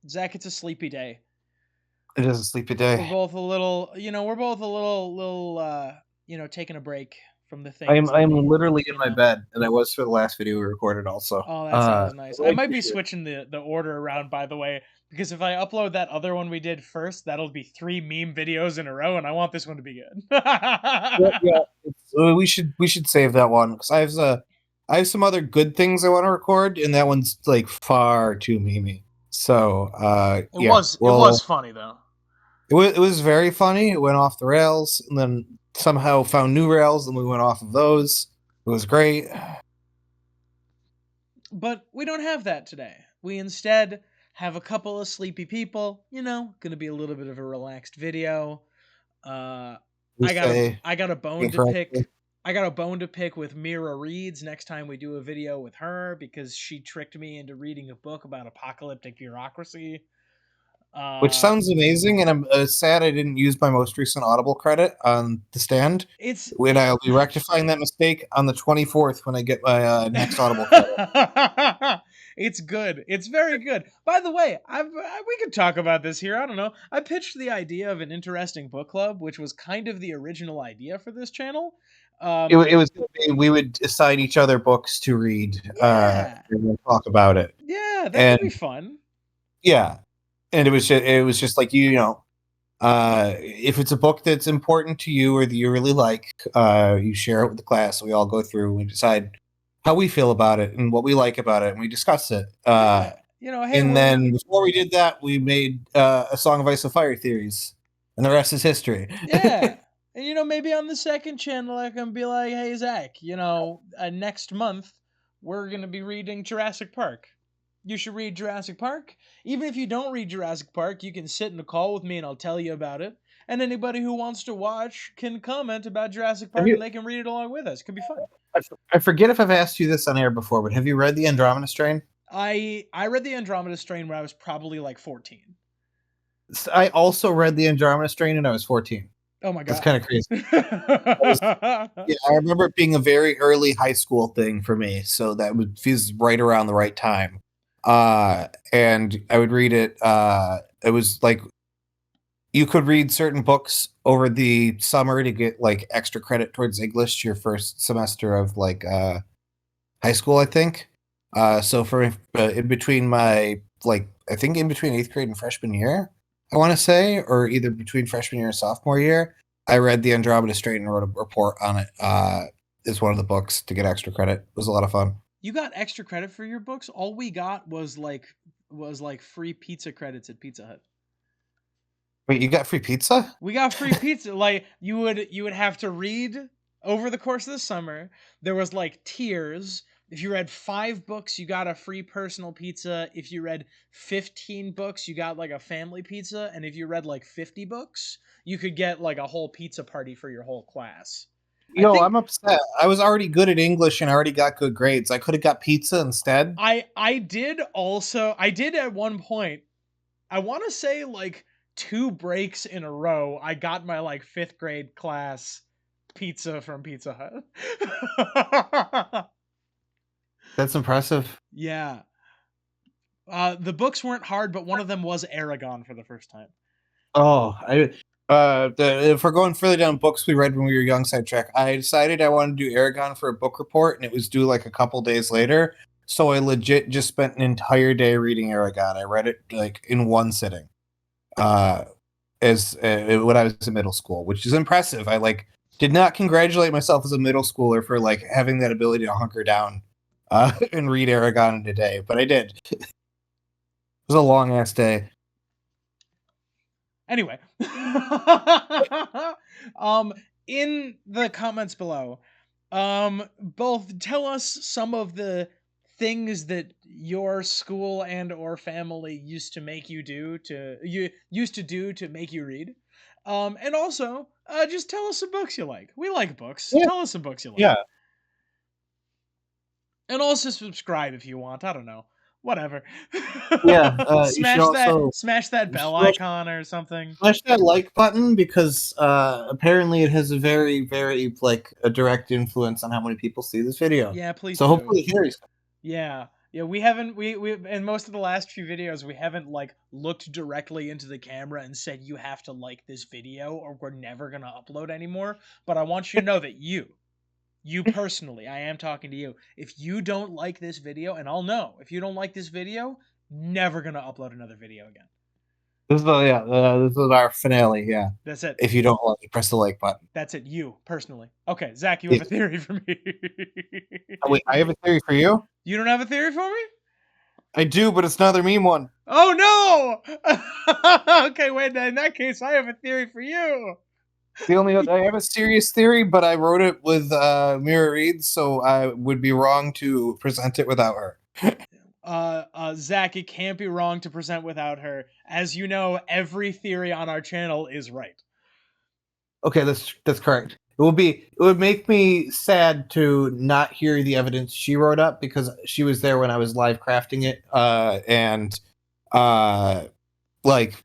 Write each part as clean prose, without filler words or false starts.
Zach, it's a sleepy day. It is a sleepy We're day. both a little, we're both a little, taking a break from the I'm things that I'm we, literally in my bed, and I was for the last video we recorded also. Oh, that I sounds nice. I really might be appreciate it. switching the order around, by the way, because if I upload that other one we did first, that'll be 3 meme videos in a row, and I want this one to be good. Yeah, yeah. We should save that one because I have some other good things I want to record, and that one's like far too memey. So It yeah, was it well, was funny though. it was very funny. It went off the rails, and then somehow found new rails, and we went off of those. It was great. But we don't have that today. We instead have a couple of sleepy people, gonna be a little bit of a relaxed video. Uh We say I got a bone to incorrectly. pick. I got a bone to pick with Mira Reads next time we do a video with her because she tricked me into reading a book about apocalyptic bureaucracy. Which Uh sounds amazing, and I'm sad I didn't use my most recent Audible credit on the stand. it's When it I'll be rectifying that mistake on the 24th when I get my next Audible credit. It's good. It's very good. By the way, we could talk about this here. I don't know. I pitched the idea of an interesting book club, which was kind of the original idea for this channel. It was gonna be, we would assign each other books to read, Yeah, and we'll talk about it. yeah, that could be And fun. yeah, and it was just like if it's a book that's important to you or that you really like, you share it with the class. We all go through and decide how we feel about it and what we like about it, and we discuss it. Yeah, hey, And we're then before we did that, we made a Song of Ice and Fire theories, and the rest is history. yeah. And maybe on the second channel I can be like, "Hey Zach, next month we're going to be reading Jurassic Park. You should read Jurassic Park. Even if you don't read Jurassic Park, you can sit in a call with me and I'll tell you about it. And anybody who wants to watch can comment about Jurassic Have Park you? and they can read it along with us. It could be fun." I forget if I've asked you this on air before, but have you read the Andromeda Strain? I read the Andromeda Strain when I was probably like 14. I also read the Andromeda Strain, and I was 14. Oh my That's god. kind of crazy. Yeah, I remember it being a very early high school thing for me, so that would feels right around the right time. And I would read it. It was like you could read certain books over the summer to get like extra credit towards English your first semester of like high school, I think. So for in between my like I think in between eighth grade and freshman year, I want to say, or either between freshman year and sophomore year, I read the Andromeda Strain and wrote a report on it. Is one of the books to get extra credit. It was a lot of fun. You got extra credit for your books? All we got was like free pizza credits at Pizza Hut. Wait, you got free pizza? We got free pizza. Like you would have to read over the course of the summer. There was like tiers. If you read 5 books, you got a free personal pizza. If you read 15 books, you got like a family pizza, and if you read like 50 books, you could get like a whole pizza party for your whole class. I Yo, think I'm upset. I was already good at English and I already got good grades. I could have got pizza instead. I did at one point. I want to say like 2 breaks in a row I got my like 5th grade class pizza from Pizza Hut. That's impressive. Yeah. The books weren't hard, but one of them was Aragon for the first time. Oh, if we're going further down books we read when we were young sidetrack, I decided I wanted to do Aragon for a book report, and it was due like a couple days later. So I legit just spent an entire day reading Aragon. I read it like in one sitting, uh, as when I was in middle school, which is impressive. I like did not congratulate myself as a middle schooler for like having that ability to hunker down, and read Aragon in a day, but I did. It was a long ass day. Anyway, in the comments below, both tell us some of the things that your school and or family used to do to make you read. And also, just tell us some books you like. We like books. Yeah, Tell us some books you like. yeah, And also subscribe if you want. I don't know. Whatever. yeah. You should also Smash that you bell should also icon or something. smash that like button because apparently it has a very, a direct influence on how many people see this video. Yeah, please So do. hopefully it carries. Yeah. Yeah, we haven't we in most of the last few videos we haven't like looked directly into the camera and said you have to like this video or we're never gonna upload anymore. But I want you to know that you personally, I am talking to you. If you don't like this video, and I'll know if you don't like this video, never gonna upload another video again. This is this is our finale. Yeah. That's it. If you don't like it, press the like button. That's it. You personally. Okay, Zach, you Yeah. have a theory for me. Wait, I have a theory for you. You don't have a theory for me? I do, but it's another meme one. Oh no! Okay, wait. In that case, I have a theory for you. The only other, I have a serious theory, but I wrote it with Mira Reed, so I would be wrong to present it without her. Zach, it can't be wrong to present without her. As you know, every theory on our channel is right. Okay, that's correct. It would make me sad to not hear the evidence she wrote up because she was there when I was live crafting it, and like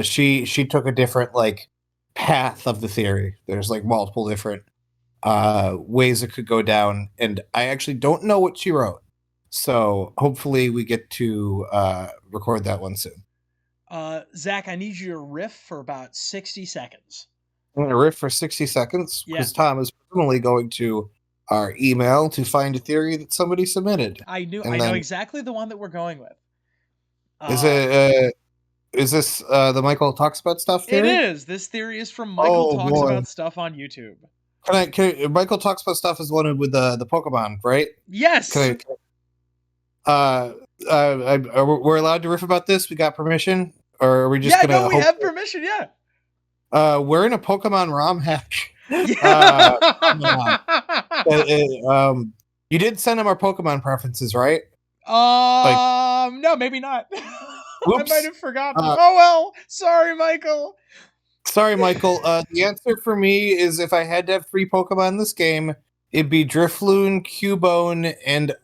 she took a different like path of the theory. There's like multiple different ways it could go down, and I actually don't know what she wrote. So hopefully we get to record that one soon. Zach, I need you to riff for about 60 seconds. I'm gonna riff for 60 seconds Yeah. because Tom is presumably going to our email to find a theory that somebody submitted. I know exactly the one that we're going with. Is this the Michael Talks About Stuff theory? It is. This theory is from Michael Talks About Stuff on YouTube. Michael Talks About Stuff is one with the Pokemon, right? Yes. We're allowed to riff about this? We got permission? Or are we just gonna we have permission, yeah. We're in a Pokemon ROM hack. You did send him our Pokemon preferences, right? No, maybe not. I might have forgotten. Oh well, sorry, Michael. Sorry, Michael. The answer for me is if I had to have 3 Pokemon in this game, it'd be Drifloon, Cubone, and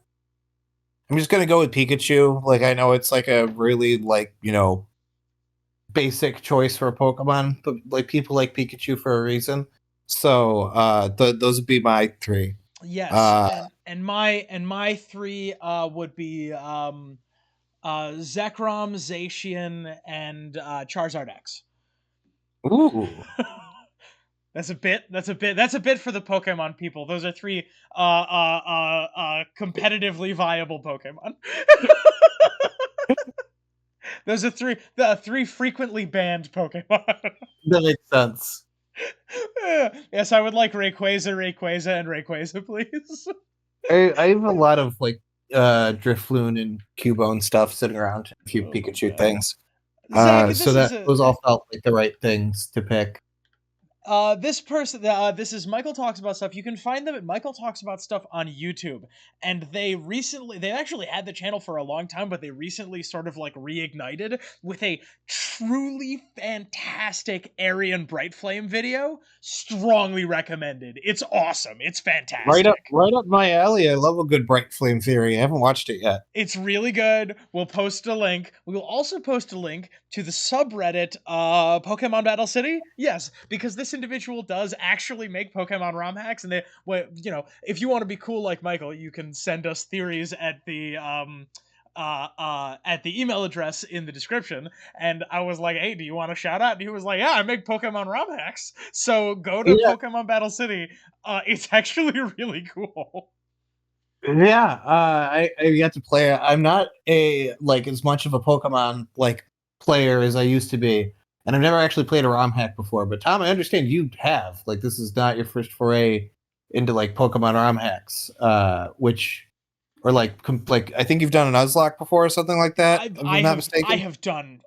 I'm just gonna go with Pikachu. Like I know it's like a really like, basic choice for a Pokemon, but like people like Pikachu for a reason. So those would be my 3. Yes, and my 3 would be Zekrom, Zacian, and Charizard X. Ooh. That's a bit for the Pokemon people. Those are 3 competitively viable Pokemon. Those are 3 frequently banned Pokemon. That makes sense. Yes, I would like Rayquaza, and Rayquaza, please. I have a lot of like Drifloon and Cubone stuff sitting around, a few Pikachu things. Zach, so those all felt like the right things to pick. This person, this is Michael Talks About Stuff. You can find them at Michael Talks About Stuff on YouTube. And they actually had the channel for a long time, but they recently sort of like reignited with a truly fantastic Arian Bright Flame video. Strongly recommended. It's awesome. It's fantastic. Right up my alley. I love a good Bright Flame theory. I haven't watched it yet. It's really good. We'll post a link. We will also post a link to the subreddit Pokemon Battle City. Yes, because this individual does actually make Pokemon ROM hacks, and if you want to be cool like Michael, you can send us theories at the email address in the description. And I was like, hey, do you want a shout out? And he was like, yeah, I make Pokemon ROM hacks. So go to Pokemon Battle City. It's actually really cool. Yeah, I get to play it. I'm not as much of a Pokemon player as I used to be, and I've never actually played a ROM hack before. But Tom, I understand you have. Like, this is not your first foray into Pokemon ROM hacks, I think you've done a Nuzlocke before or something like that. If I'm not mistaken. I have done,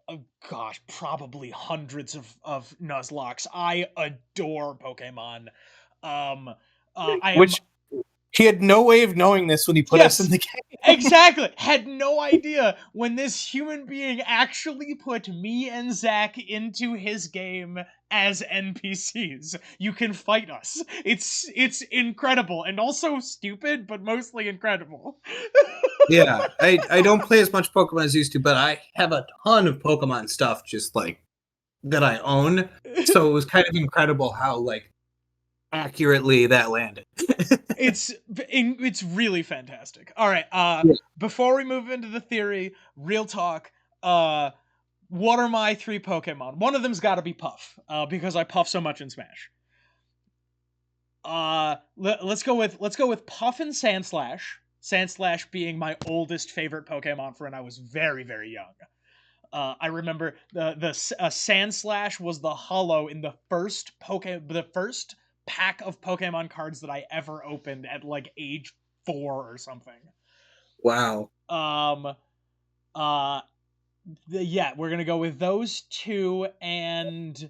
probably hundreds of Nuzlocks. I adore Pokemon. He had no way of knowing this when he put us in the game. Exactly. Had no idea when this human being actually put me and Zach into his game as NPCs. You can fight us. It's incredible and also stupid, but mostly incredible. Yeah, I don't play as much Pokemon as I used to, but I have a ton of Pokemon stuff just that I own. So it was kind of incredible how accurately that landed. It's really fantastic. All right, Yeah. before we move into the theory, real talk, what are my 3 Pokemon? One of them's got to be Puff, because I puff so much in Smash. Let's go with Puff and Sandslash. Sandslash being my oldest favorite Pokemon for when I was very, very young. I remember the Sandslash was the holo in the first pack of Pokemon cards that I ever opened at like age 4 or something. Wow. Uh, yeah, we're gonna go with those 2 and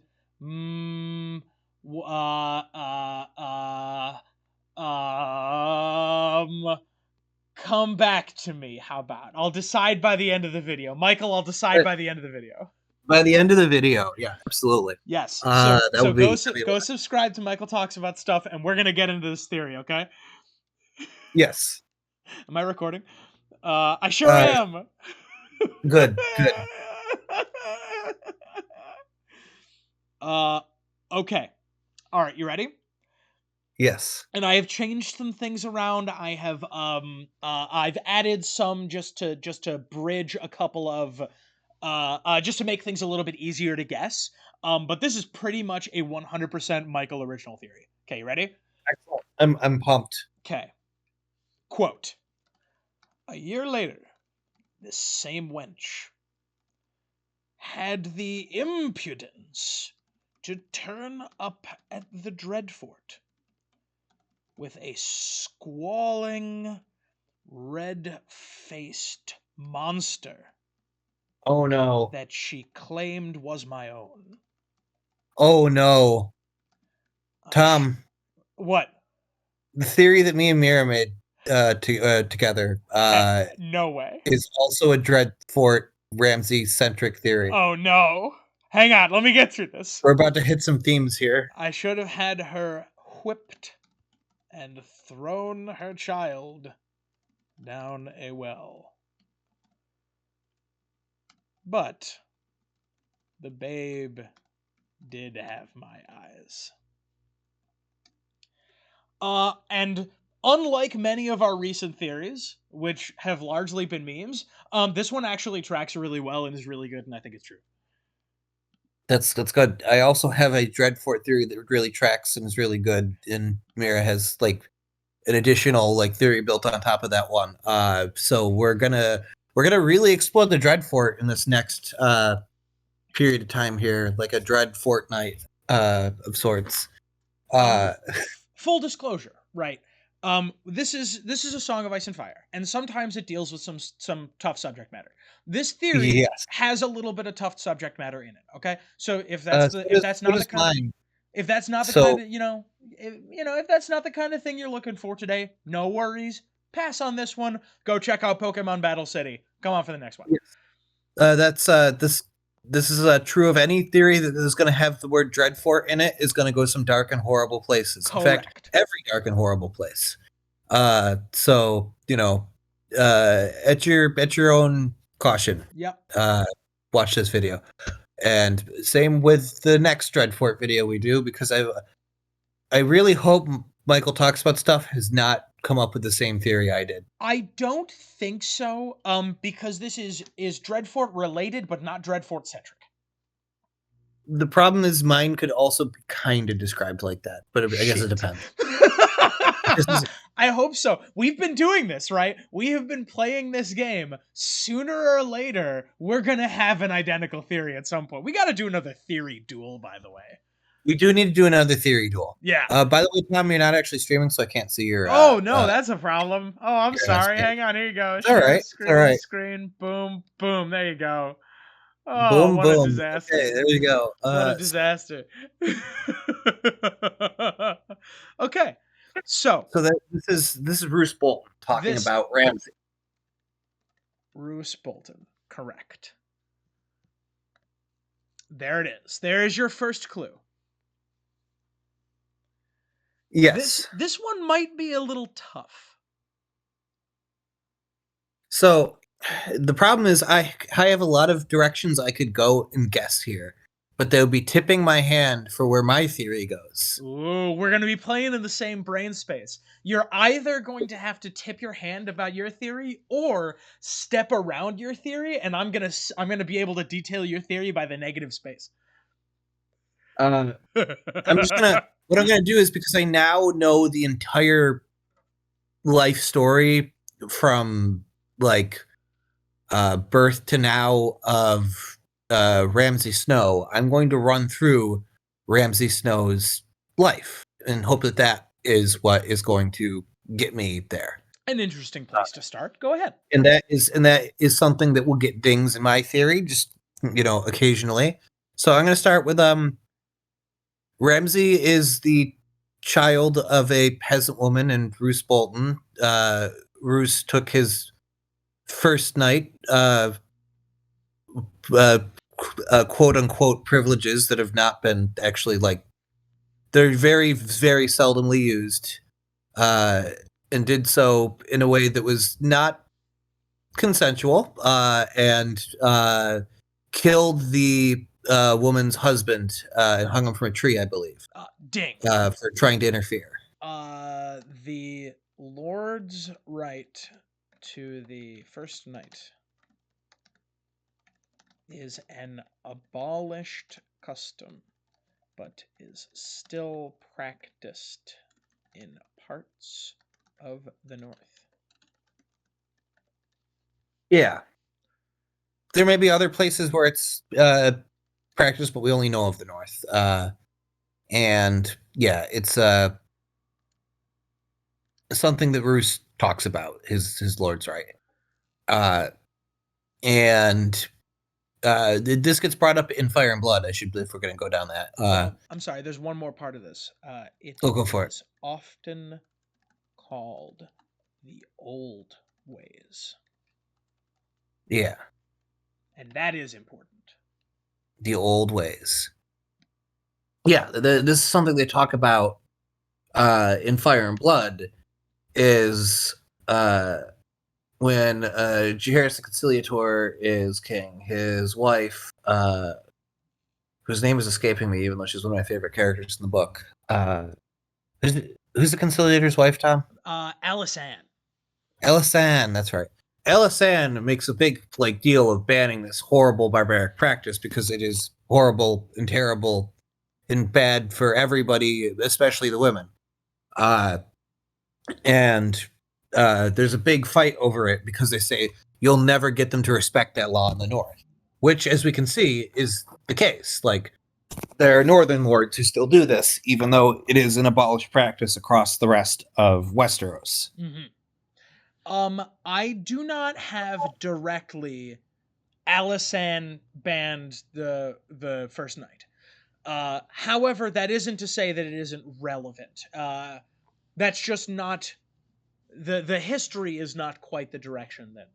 come back to me. How about? I'll decide by the end of the video. Michael, I'll decide by the end of the video. By the end of the video, yeah, absolutely. Yes. That So would go be go subscribe to Michael Talks About Stuff, and we're gonna get into this theory, okay? yes. Am I recording? I sure am. Good. Okay. All right, you ready? Yes. And I have changed some things around. I've added some just to bridge a couple of just to make things a little bit easier to guess. But this is pretty much a 100% Michael original theory. Okay, you ready? Excellent. I'm pumped. Okay. Quote: a year later, this same wench had the impudence to turn up at the Dreadfort with a squalling, red-faced monster Oh no. that she claimed was my own. Oh no. Tom, What? the theory that me and Mira made together No way. is also a Dreadfort Ramsey centric theory. Oh no. Hang on, let me get through this. We're about to hit some themes here. I should have had her whipped and thrown her child down a well. But the babe did have my eyes. And unlike many of our recent theories, which have largely been memes, this one actually tracks really well and is really good, and I think it's true. That's good. I also have a Dreadfort theory that really tracks and is really good, and Mira has like an additional like theory built on top of that one. So we're gonna really explore the Dreadfort in this next period of time here, like a Dread Fortnite of sorts. Full disclosure, right? This is a Song of Ice and Fire, and sometimes it deals with some tough subject matter. This theory Yes. has a little bit of tough subject matter in it. Okay, so if So that's not the kind if that's not the kind of if that's not the kind of thing you're looking for today, no worries. Pass on this one. Go check out Pokemon Battle City. Come on for the next one. That's this is true of any theory that is going to have the word Dreadfort in it is going to go some dark and horrible places. Correct. In fact, every dark and horrible place. So at your own caution. Yep. Watch this video, and same with the next Dreadfort video we do, because I really hope Michael Talks About Stuff has not come up with the same theory I did. I don't think so. Because this is Dreadfort related, but not Dreadfort centric. The problem is mine could also be kind of described like that, but I guess it depends. I hope so. We've been doing this, right? We have been playing this game. Sooner or later, we're gonna have an identical theory at some point. We got to do another theory duel, by the way. We do need to do another theory duel. Yeah. By the way, Tom, you're not actually streaming, so I can't see your. Oh no, that's a problem. Oh, I'm sorry. Screen. Hang on. Here you go. All right. Screen, all right. Screen. Boom. Boom. There you go. Oh, boom, what boom. a disaster. Okay, there we go. What a disaster. Okay. So this is Bruce Bolton talking about Ramsey. Bruce Bolton, correct. There it is. There is your first clue. Yes. This one might be a little tough. So the problem is I have a lot of directions I could go and guess here, but they'll be tipping my hand for where my theory goes. Ooh, we're going to be playing in the same brain space. You're either going to have to tip your hand about your theory or step around your theory, and I'm going to be able to detail your theory by the negative space. I'm just going to what I'm going to do is, because I now know the entire life story from like birth to now of Ramsay Snow, I'm going to run through Ramsay Snow's life and hope that that is what is going to get me there. An interesting place to start. Go ahead. And that is something that will get dings in my theory, just occasionally. So I'm going to start with Ramsay is the child of a peasant woman and Roose Bolton. Roose took his first night quote unquote privileges that have not been actually they're very, very seldomly used, and did so in a way that was not consensual, and killed the woman's husband and hung him from a tree, I believe. Ding. For trying to interfere. The Lord's right to the first night is an abolished custom, but is still practiced in parts of the North. Yeah. There may be other places where it's practiced, but we only know of the North. And yeah, it's something that Roose talks about, his Lord's right. And this gets brought up in Fire and Blood, if we're going to go down that. I'm sorry, there's one more part of this. Go for it. Often called the old ways. Yeah. And that is important. The old ways. Yeah, this is something they talk about in Fire and Blood, is when Jaehaerys the Conciliator is king, his wife, whose name is escaping me, even though she's one of my favorite characters in the book. Who's the Conciliator's wife, Tom? Alysanne. Alysanne, that's right. Alysanne makes a big deal of banning this horrible barbaric practice because it is horrible and terrible and bad for everybody, especially the women. And there's a big fight over it because they say you'll never get them to respect that law in the North, which, as we can see, is the case. There are northern lords who still do this, even though it is an abolished practice across the rest of Westeros. Mm-hmm. I do not have directly Alysanne banned the first night. However, that isn't to say that it isn't relevant. That's just not the history is not quite the direction that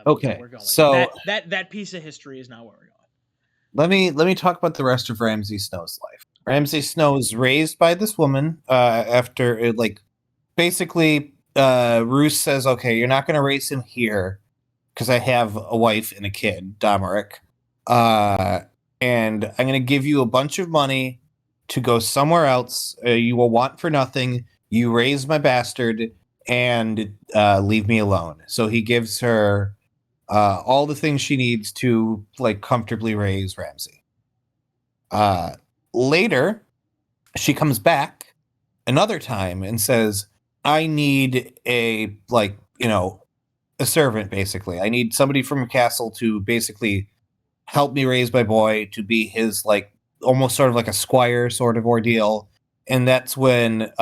okay, we're going. So that piece of history is not where we're going. Let me talk about the rest of Ramsay Snow's life. Ramsay Snow is raised by this woman after it, basically Roose says, okay, you're not going to raise him here because I have a wife and a kid, Domeric. And I'm going to give you a bunch of money to go somewhere else. You will want for nothing. You raise my bastard and leave me alone. So he gives her all the things she needs to comfortably raise Ramsay. Later, she comes back another time and says, I need a servant, basically. I need somebody from a castle to basically help me raise my boy, to be his almost sort of like a squire sort of ordeal. And that's when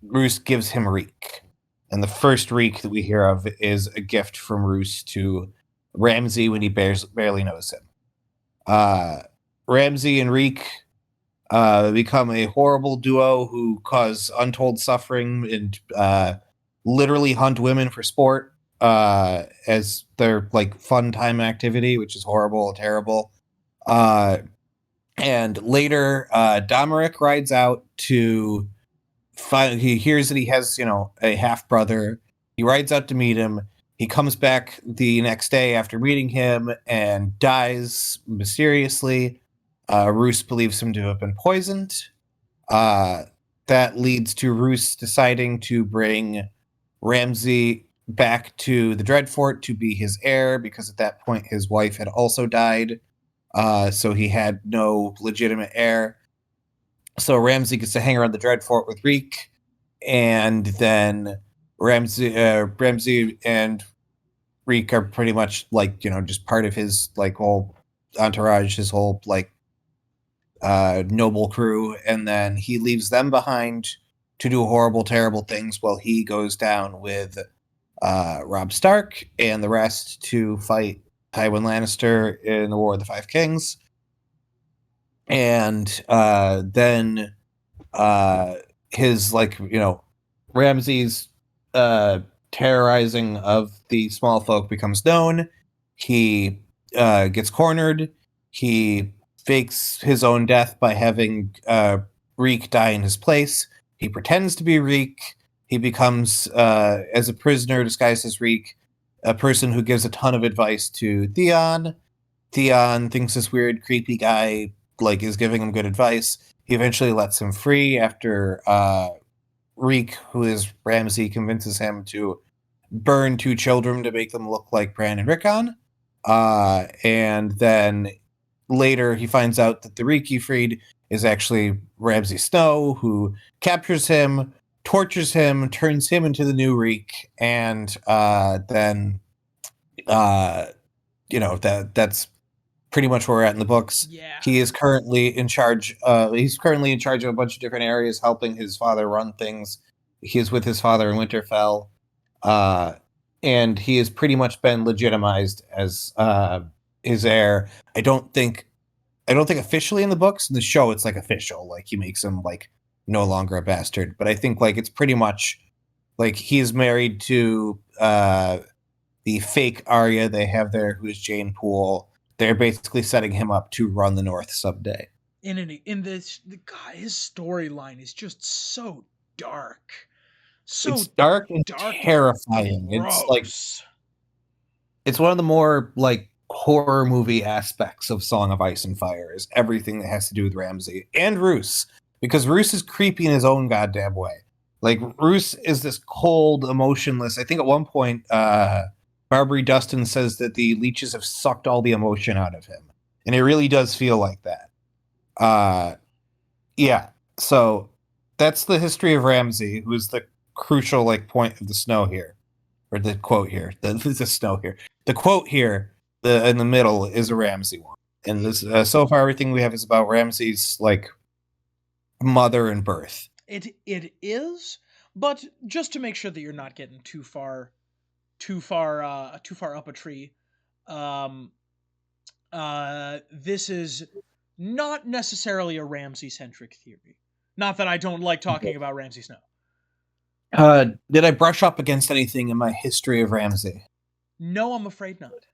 Roose gives him Reek. And the first Reek that we hear of is a gift from Roose to Ramsay when he barely knows him. Ramsay and Reek become a horrible duo who cause untold suffering and literally hunt women for sport as their fun time activity, which is horrible and terrible. And later, Domeric rides out to find. He hears that he has a half brother. He rides out to meet him. He comes back the next day after meeting him and dies mysteriously. Roose believes him to have been poisoned. That leads to Roose deciding to bring Ramsay back to the Dreadfort to be his heir, because at that point his wife had also died. So he had no legitimate heir. So Ramsay gets to hang around the Dreadfort with Reek, and then Ramsay and Reek are pretty much like, just part of his like whole entourage, his whole like noble crew, and then he leaves them behind to do horrible, terrible things while he goes down with Robb Stark and the rest to fight Tywin Lannister in the War of the Five Kings. And then his Ramsay's terrorizing of the small folk becomes known. He gets cornered. He fakes his own death by having Reek die in his place. He pretends to be Reek. He becomes, as a prisoner disguised as Reek, a person who gives a ton of advice to Theon. Theon thinks this weird, creepy guy is giving him good advice. He eventually lets him free after Reek, who is Ramsay, convinces him to burn 2 children to make them look like Bran and Rickon. And then later he finds out that the Reek he freed is actually Ramsay Snow, who captures him, tortures him, turns him into the new Reek, and then that's pretty much where we're at in the books. Yeah. He is currently in charge. He's currently in charge of a bunch of different areas, helping his father run things. He is with his father in Winterfell, and he has pretty much been legitimized as his heir. I don't think officially in the books. In the show, it's like official. Like he makes him like no longer a bastard. But I think like it's pretty much like he's married to the fake Arya they have there, who is Jane Poole. They're basically setting him up to run the North someday. In this, God, his storyline is just so dark, It's so dark and dark and terrifying. gross. It's one of the more like horror movie aspects of Song of Ice and Fire is everything that has to do with Ramsay and Roose, because Roose is creepy in his own goddamn way. Like Roose is this cold, emotionless. I think at one point, Barbary Dustin says that the leeches have sucked all the emotion out of him, and it really does feel like that. Yeah. So that's the history of Ramsay, who is the crucial like point of the snow here, or the quote here. The snow here. The quote here, in the middle, is a Ramsay one, and this so far everything we have is about Ramsay's like mother and birth. It is, but just to make sure that you're not getting too far up a tree, um, this is not necessarily a Ramsay centric theory. Not that I don't like talking about Ramsay Snow. Did I brush up against anything in my history of Ramsay? No, I'm afraid not.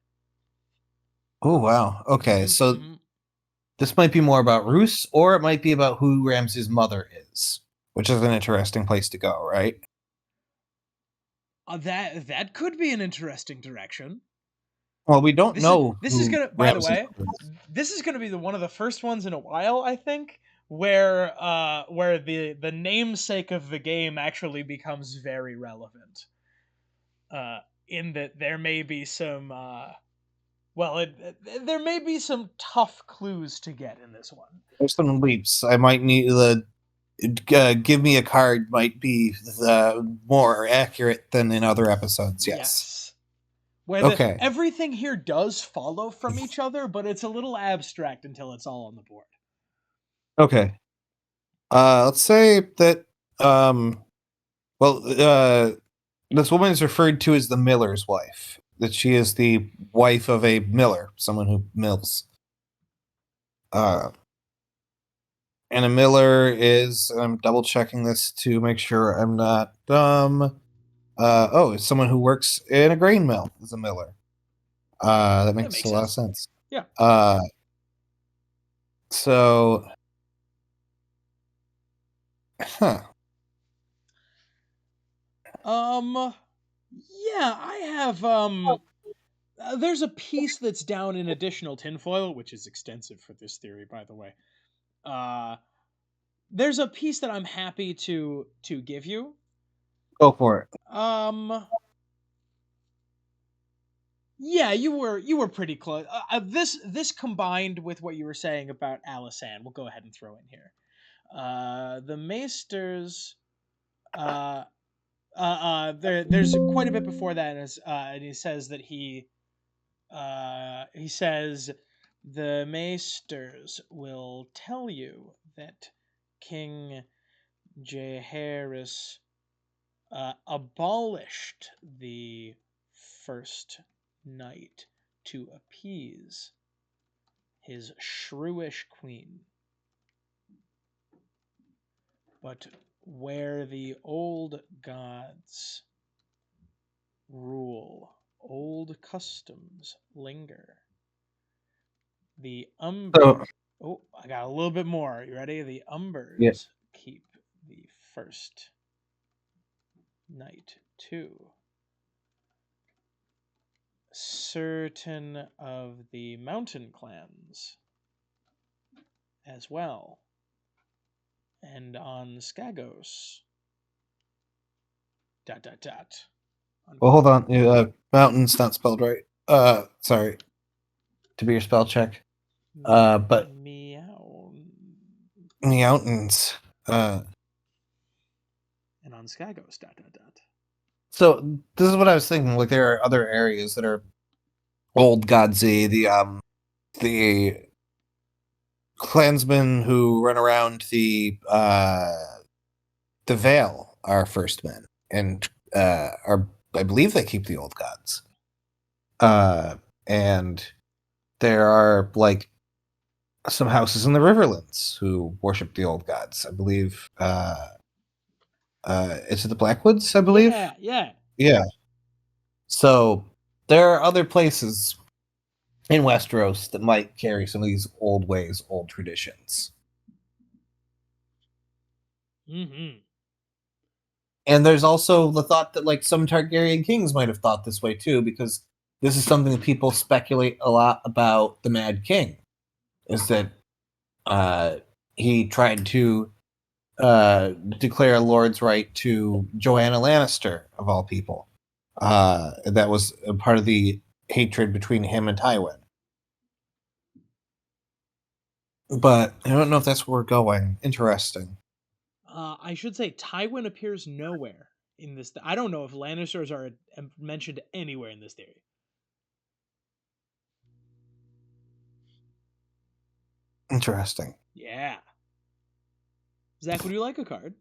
Oh wow. Okay, so Mm-hmm. this might be more about Roose, or it might be about who Ramsay's mother is, which is an interesting place to go, right? That could be an interesting direction. Well, we don't know This is who gonna. By the Ramsay's way, mother is. this is gonna be one of the first ones in a while, I think, where the namesake of the game actually becomes very relevant. In that there may be some there may be some tough clues to get in this one. There's some leaps. I might need the give me a card might be more accurate than in other episodes. Yes. Yes. Where Okay. everything here does follow from each other, but it's a little abstract until it's all on the board. Okay. Let's say that well this woman is referred to as the miller's wife. That she is the wife of a miller, someone who mills. And a miller is, I'm double checking this to make sure I'm not dumb. It's someone who works in a grain mill is a miller. That makes a lot of sense. Yeah. So, huh. Yeah, I have There's a piece that's down in additional tinfoil, which is extensive for this theory, by the way. There's a piece that I'm happy to give you. Go for it. Yeah, you were pretty close. This combined with what you were saying about Alisan, we'll go ahead and throw in here. The Maesters, there's quite a bit before that, and he says that he says the Maesters will tell you that King Jaehaerys abolished the first night to appease his shrewish queen. But where the old gods rule, old customs linger. The So, Oh, I got a little bit more. You ready? The Umbers yeah. keep the first night too. Certain of the mountain clans as well. And on Skagos. ... Well, hold on. Mountain's not spelled right. Sorry. To be your spell check. But Meow. mountains. And on Skagos. ... So this is what I was thinking. Like there are other areas that are old Godsey, the clansmen who run around the Vale are first men, and are, I believe, they keep the old gods. And there are like some houses in the Riverlands who worship the old gods. I believe. Is it the Blackwoods? I believe. Yeah. Yeah. So there are other places in Westeros that might carry some of these old ways, old traditions. Mm-hmm. And there's also the thought that like some Targaryen kings might have thought this way too, because this is something that people speculate a lot about the Mad King, is that he tried to declare a lord's right to Joanna Lannister, of all people. That was a part of the hatred between him and Tywin. But I don't know if that's where we're going. Interesting. I should say Tywin appears nowhere in this. I don't know if Lannisters are mentioned anywhere in this theory. Interesting. Yeah. Zach, would you like a card?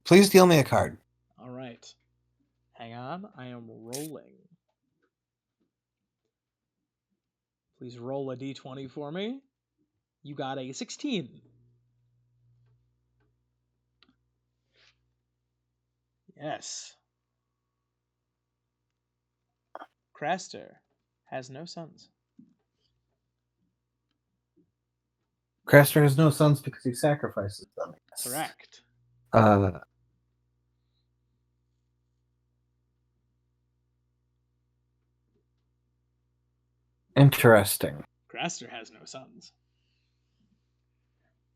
Please deal me a card. All right. Hang on. I am rolling. Please roll a d20 for me. You got a 16. Yes. Craster has no sons. Craster has no sons because he sacrifices them. Correct. Interesting. Craster has no sons.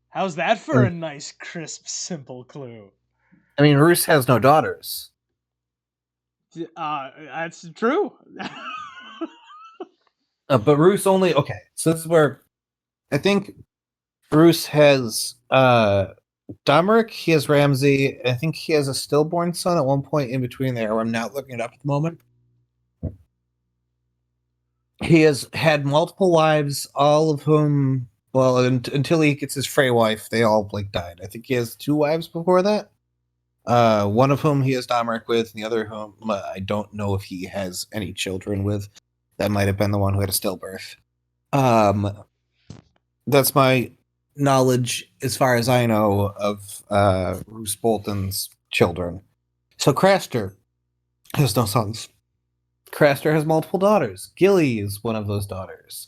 How's that for a nice, crisp, simple clue? I mean, Roose has no daughters. That's true. But Roose only... Okay, so this is where... I think Roose has Domeric, he has Ramsay, I think he has a stillborn son at one point in between there. I'm not looking it up at the moment. He has had multiple wives, all of whom, well, until he gets his Frey wife, they all like died. I think he has 2 wives before that. One of whom he has Domeric with, and the other whom I don't know if he has any children with. That might have been the one who had a stillbirth. That's my knowledge, as far as I know, of Roose Bolton's children. So Craster has no sons. Craster has multiple daughters. Gilly is one of those daughters.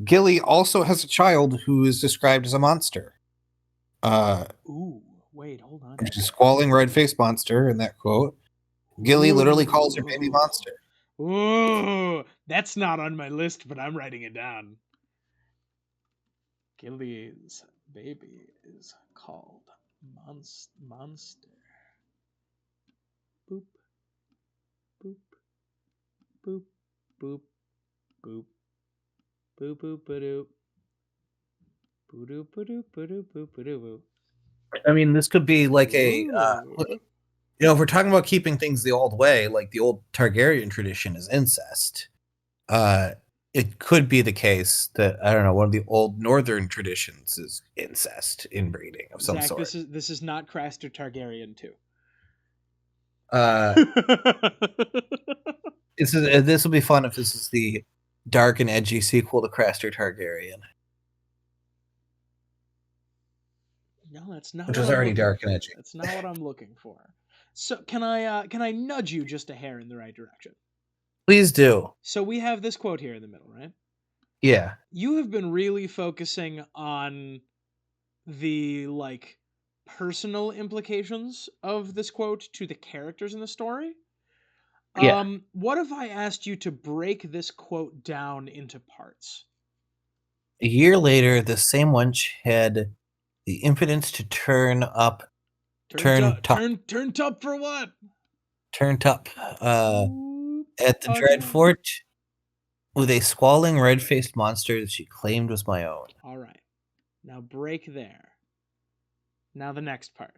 Gilly also has a child who is described as a monster. Ooh, wait, hold on. She's a squalling red-faced monster in that quote. Gilly literally calls her baby monster. Ooh, that's not on my list, but I'm writing it down. Gilly's baby is called Monster. Boop, boop, boop, boop, boop, boop, boop, ba-doop. Boo-doop, ba-doop, ba-doop, boop, ba-doop. I mean, this could be like Ooh. if we're talking about keeping things the old way, like the old Targaryen tradition is incest. Uh, it could be the case that, I don't know, one of the old northern traditions is incest, inbreeding of some Zach, sort. this is not Craster Targaryen 2. Uh, this will be fun if this is the dark and edgy sequel to Craster Targaryen, No, that's not which what was I'm already looking dark and for. edgy. That's not what I'm looking for. So can I nudge you just a hair in the right direction? Please do. So we have this quote here in the middle, right? Yeah. You have been really focusing on the like personal implications of this quote to the characters in the story. Yeah. What if I asked you to break this quote down into parts? A year later, the same wench had the impudence to turn up, turn top, Turn top for what? turn up, Oop, at the again. Dreadfort with a squalling red-faced monster that she claimed was my own. All right. Now break there. Now the next part.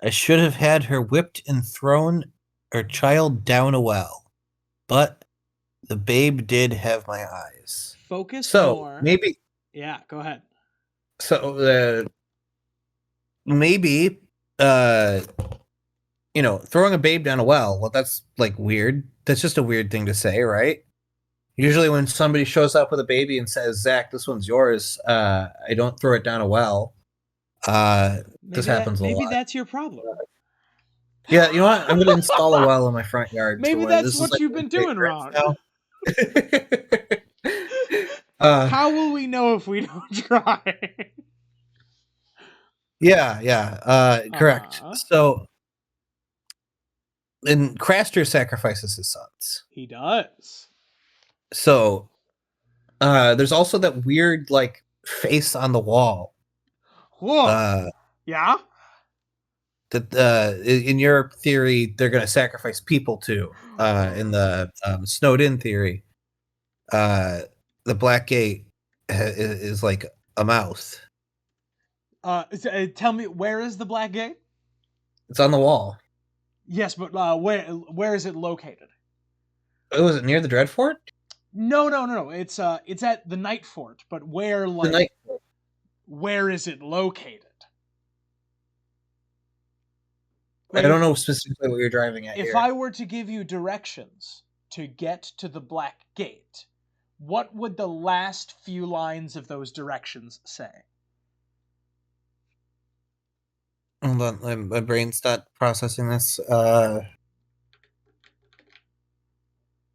I should have had her whipped and thrown her child down a well, but the babe did have my eyes. Focus So more. maybe, Yeah, go ahead. so maybe, uh, throwing a babe down a well. Well, that's like weird. That's just a weird thing to say, right? Usually, when somebody shows up with a baby and says, "Zach, this one's yours," I don't throw it down a well. This happens a Maybe lot. that's your problem. Yeah, you know what? I'm going to install a well in my front yard to Maybe where that's this is what like you've one been of my doing parents wrong. now. How will we know if we don't try? Yeah, correct. Uh-huh. So, and Craster sacrifices his sons. He does. So, there's also that weird like face on the wall. Whoa. Uh, Yeah? that in your theory they're going to sacrifice people to. In the snowed in theory, uh, the Black Gate is like a mouth. Tell me, where is the Black Gate? It's on the wall. Yes, but where is it located? Oh, was it near the Dreadfort? No. It's at the Night Fort, but The night. where is it located? I Like don't know specifically what you're driving at if here. I were to give you directions to get to the Black Gate, what would the last few lines of those directions say? Hold on, my brain's not processing this.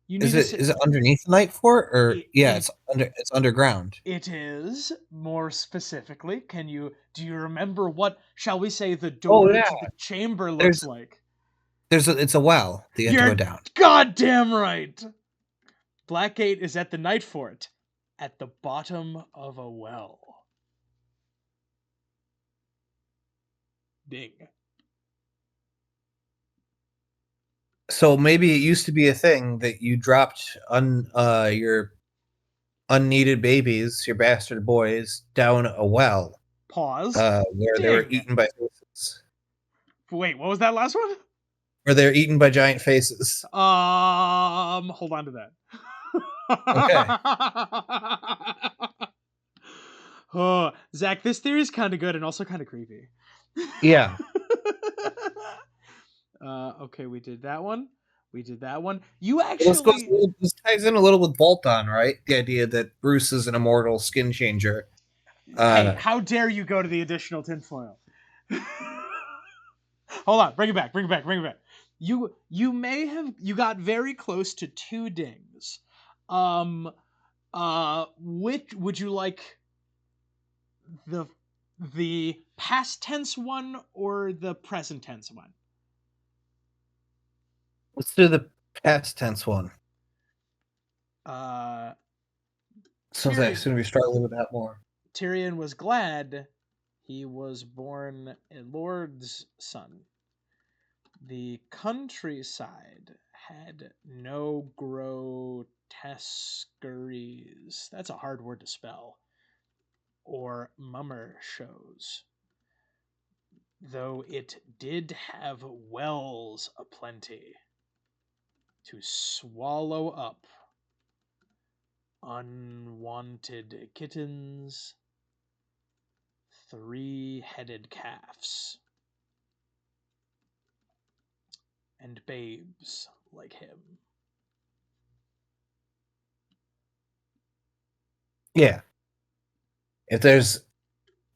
You need Is to it say is it underneath the night fort or it, yeah, it it's underground. it is more specifically. Do you remember what shall we say the Oh door yeah, to the chamber looks there's like? it's a well that you have to go You're down. goddamn right. Blackgate is at the Night Fort, at the bottom of a well. Ding. So maybe it used to be a thing that you dropped your unneeded babies, your bastard boys, down a well, Pause. where they were Ding. eaten by faces. Wait, what was that last one? Where they're eaten by giant faces. Hold on to that. Okay. Oh, Zach, this theory is kind of good and also kind of creepy. Yeah. Okay, we did that one. We did that one. You Well, actually. this ties in a little with Volton, right? The idea that Bruce is an immortal skin changer. Hey, Uh, how dare you go to the additional tinfoil? Hold on, bring it back, bring it back, bring it back. You got very close to two dings. Um, which would you like, the past tense one or the present tense one? let's do the Past tense one. Sounds like I shouldn't be struggling with that more. Tyrion was glad he was born a lord's son. The countryside had no grotesqueries. That's a hard word to spell. Or mummer shows. Though it did have wells aplenty to swallow up unwanted kittens, three-headed calves, and babes like him. Yeah. If there's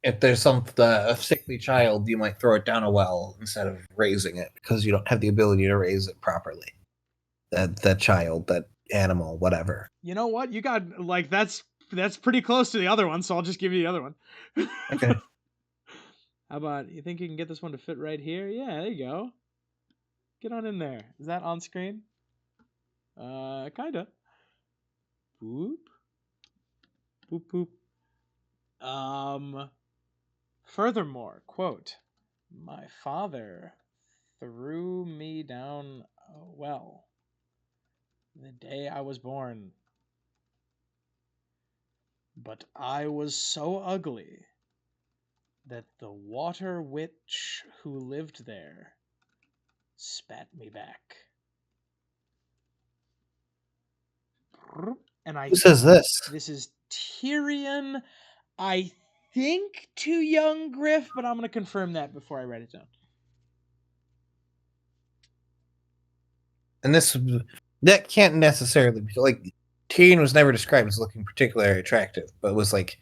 a sickly child, you might throw it down a well instead of raising it because you don't have the ability to raise it properly. That child, that animal, whatever. You know what? You got like that's pretty close to the other one, so I'll just give you the other one. Okay. How about you think you can get this one to fit right here? Yeah, there you go. Get on in there. Is that on screen? Kinda. Boop. Boop boop. Furthermore, quote, my father threw me down a well the day I was born. But I was so ugly that the water witch who lived there spat me back. And Who says this? This is Tyrion. I think to young Griff, but I'm going to confirm that before I write it down. And that can't necessarily be like Tyrion was never described as looking particularly attractive, but was like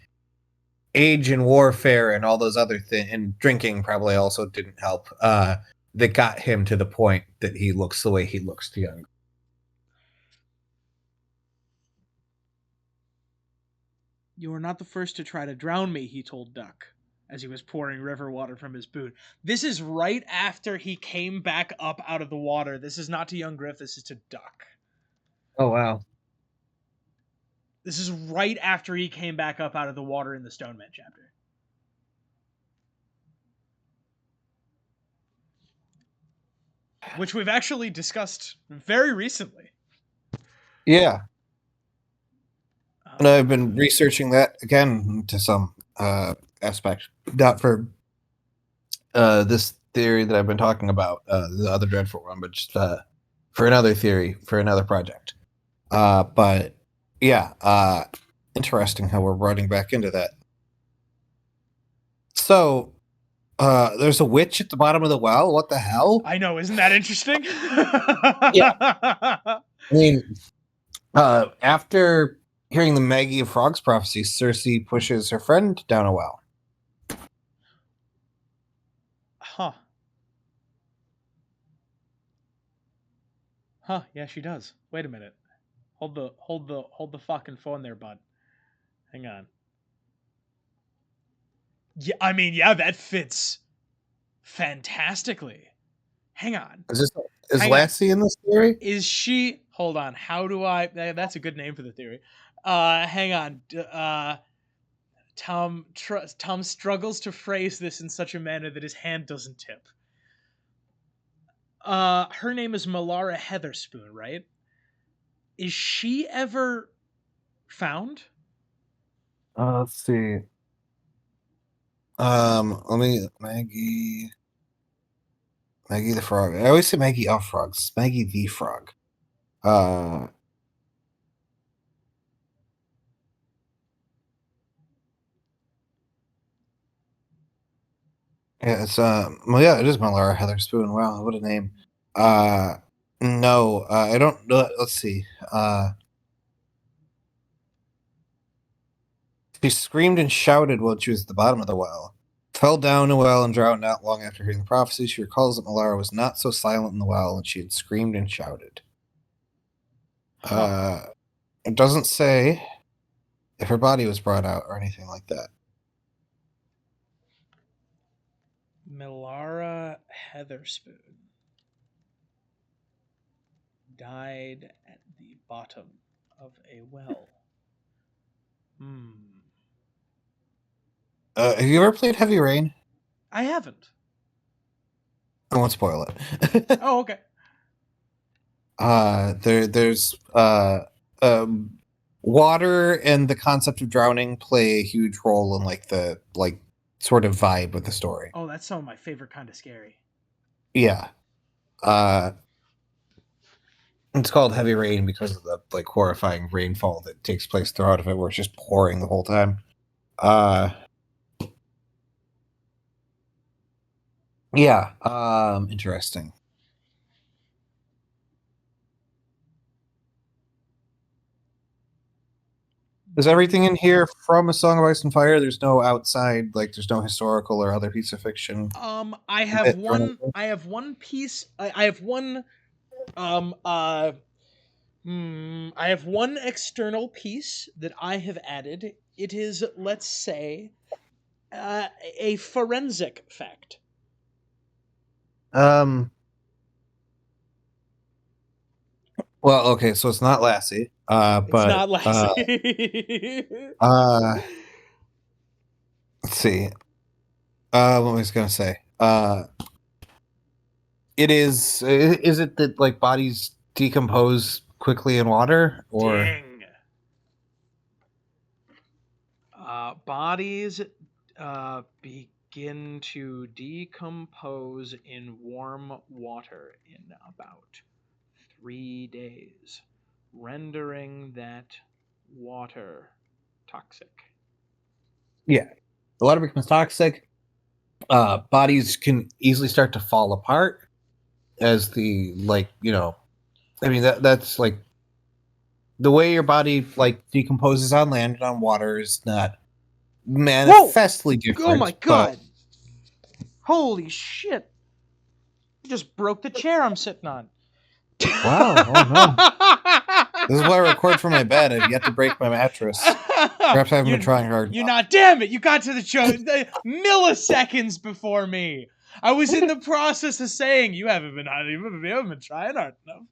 age and warfare and all those other things, and drinking probably also didn't help. That got him to the point that he looks the way he looks to young. You are not the first to try to drown me, he told Duck as he was pouring river water from his boot. This is right after he came back up out of the water. This is not to young Griff, this is to Duck. Oh, wow. This is right after he came back up out of the water in the Stoneman chapter. Which we've actually discussed very recently. Yeah. And I've been researching that again to some aspect. Not for this theory that I've been talking about, the other dreadful one, but just for another theory, for another project. But yeah, interesting how we're running back into that. So, there's a witch at the bottom of the well. What the hell? I know, isn't that interesting? Yeah. I mean, after hearing the Maggie of Frogs prophecy, Cersei pushes her friend down a well. Huh, yeah, she does. Wait a minute. Hold the fucking phone there, bud. Hang on. Yeah, I mean, yeah, that fits fantastically. Hang on. Is Lassie in this theory? Is she? Hold on. How do I? That's a good name for the theory. Hang on. Tom struggles to phrase this in such a manner that his hand doesn't tip. Her name is Melara Heatherspoon, right? Is she ever found? Let's see. Let me Maggie the Frog. I always say Maggie of Frogs. It's Maggie the Frog. Uh, yeah, it's well, yeah, it is Melara Heatherspoon. Wow, what a name. No, I don't know. Let's see. She screamed and shouted while she was at the bottom of the well. Fell down a well and drowned not long after hearing the prophecy. She recalls that Melara was not so silent in the well, and she had screamed and shouted. It doesn't say if her body was brought out or anything like that. Melara Heatherspoon. died at the bottom of a well. Hmm. Have you ever played Heavy Rain? I haven't. I won't spoil it. Oh, okay. There's water and the concept of drowning play a huge role in like the sort of vibe of the story. Oh, that's some of my favorite kind of scary. Yeah. Uh, it's called Heavy Rain because of the like horrifying rainfall that takes place throughout of it, where it's just pouring the whole time. Uh, yeah. Interesting. Is everything in here from A Song of Ice and Fire? There's no outside, like there's no historical or other piece of fiction. I have Bit thrown one. in? I have one piece. I have one. Um. Uh. I have one external piece that I have added. It is, let's say, a forensic fact. Um. Well, okay, so it's not Lassie. It's But not Lassie. uh, let's see. What was I gonna say? It is. Is it that like bodies decompose quickly in water, or Ding. Bodies begin to decompose in warm water in about 3 days, rendering that water toxic. yeah, the water becomes toxic. Bodies can easily start to fall apart as the like I mean that's like the way your body like decomposes on land and on water is not Whoa! manifestly Oh my different, but god! Holy shit! You just broke the chair I'm sitting on. wow, oh no. This is why I record from my bed. I've yet to break my mattress. Perhaps I haven't been trying hard You're enough. not. Damn it! You got to the show milliseconds before me. I was in the process of saying you haven't been trying hard enough.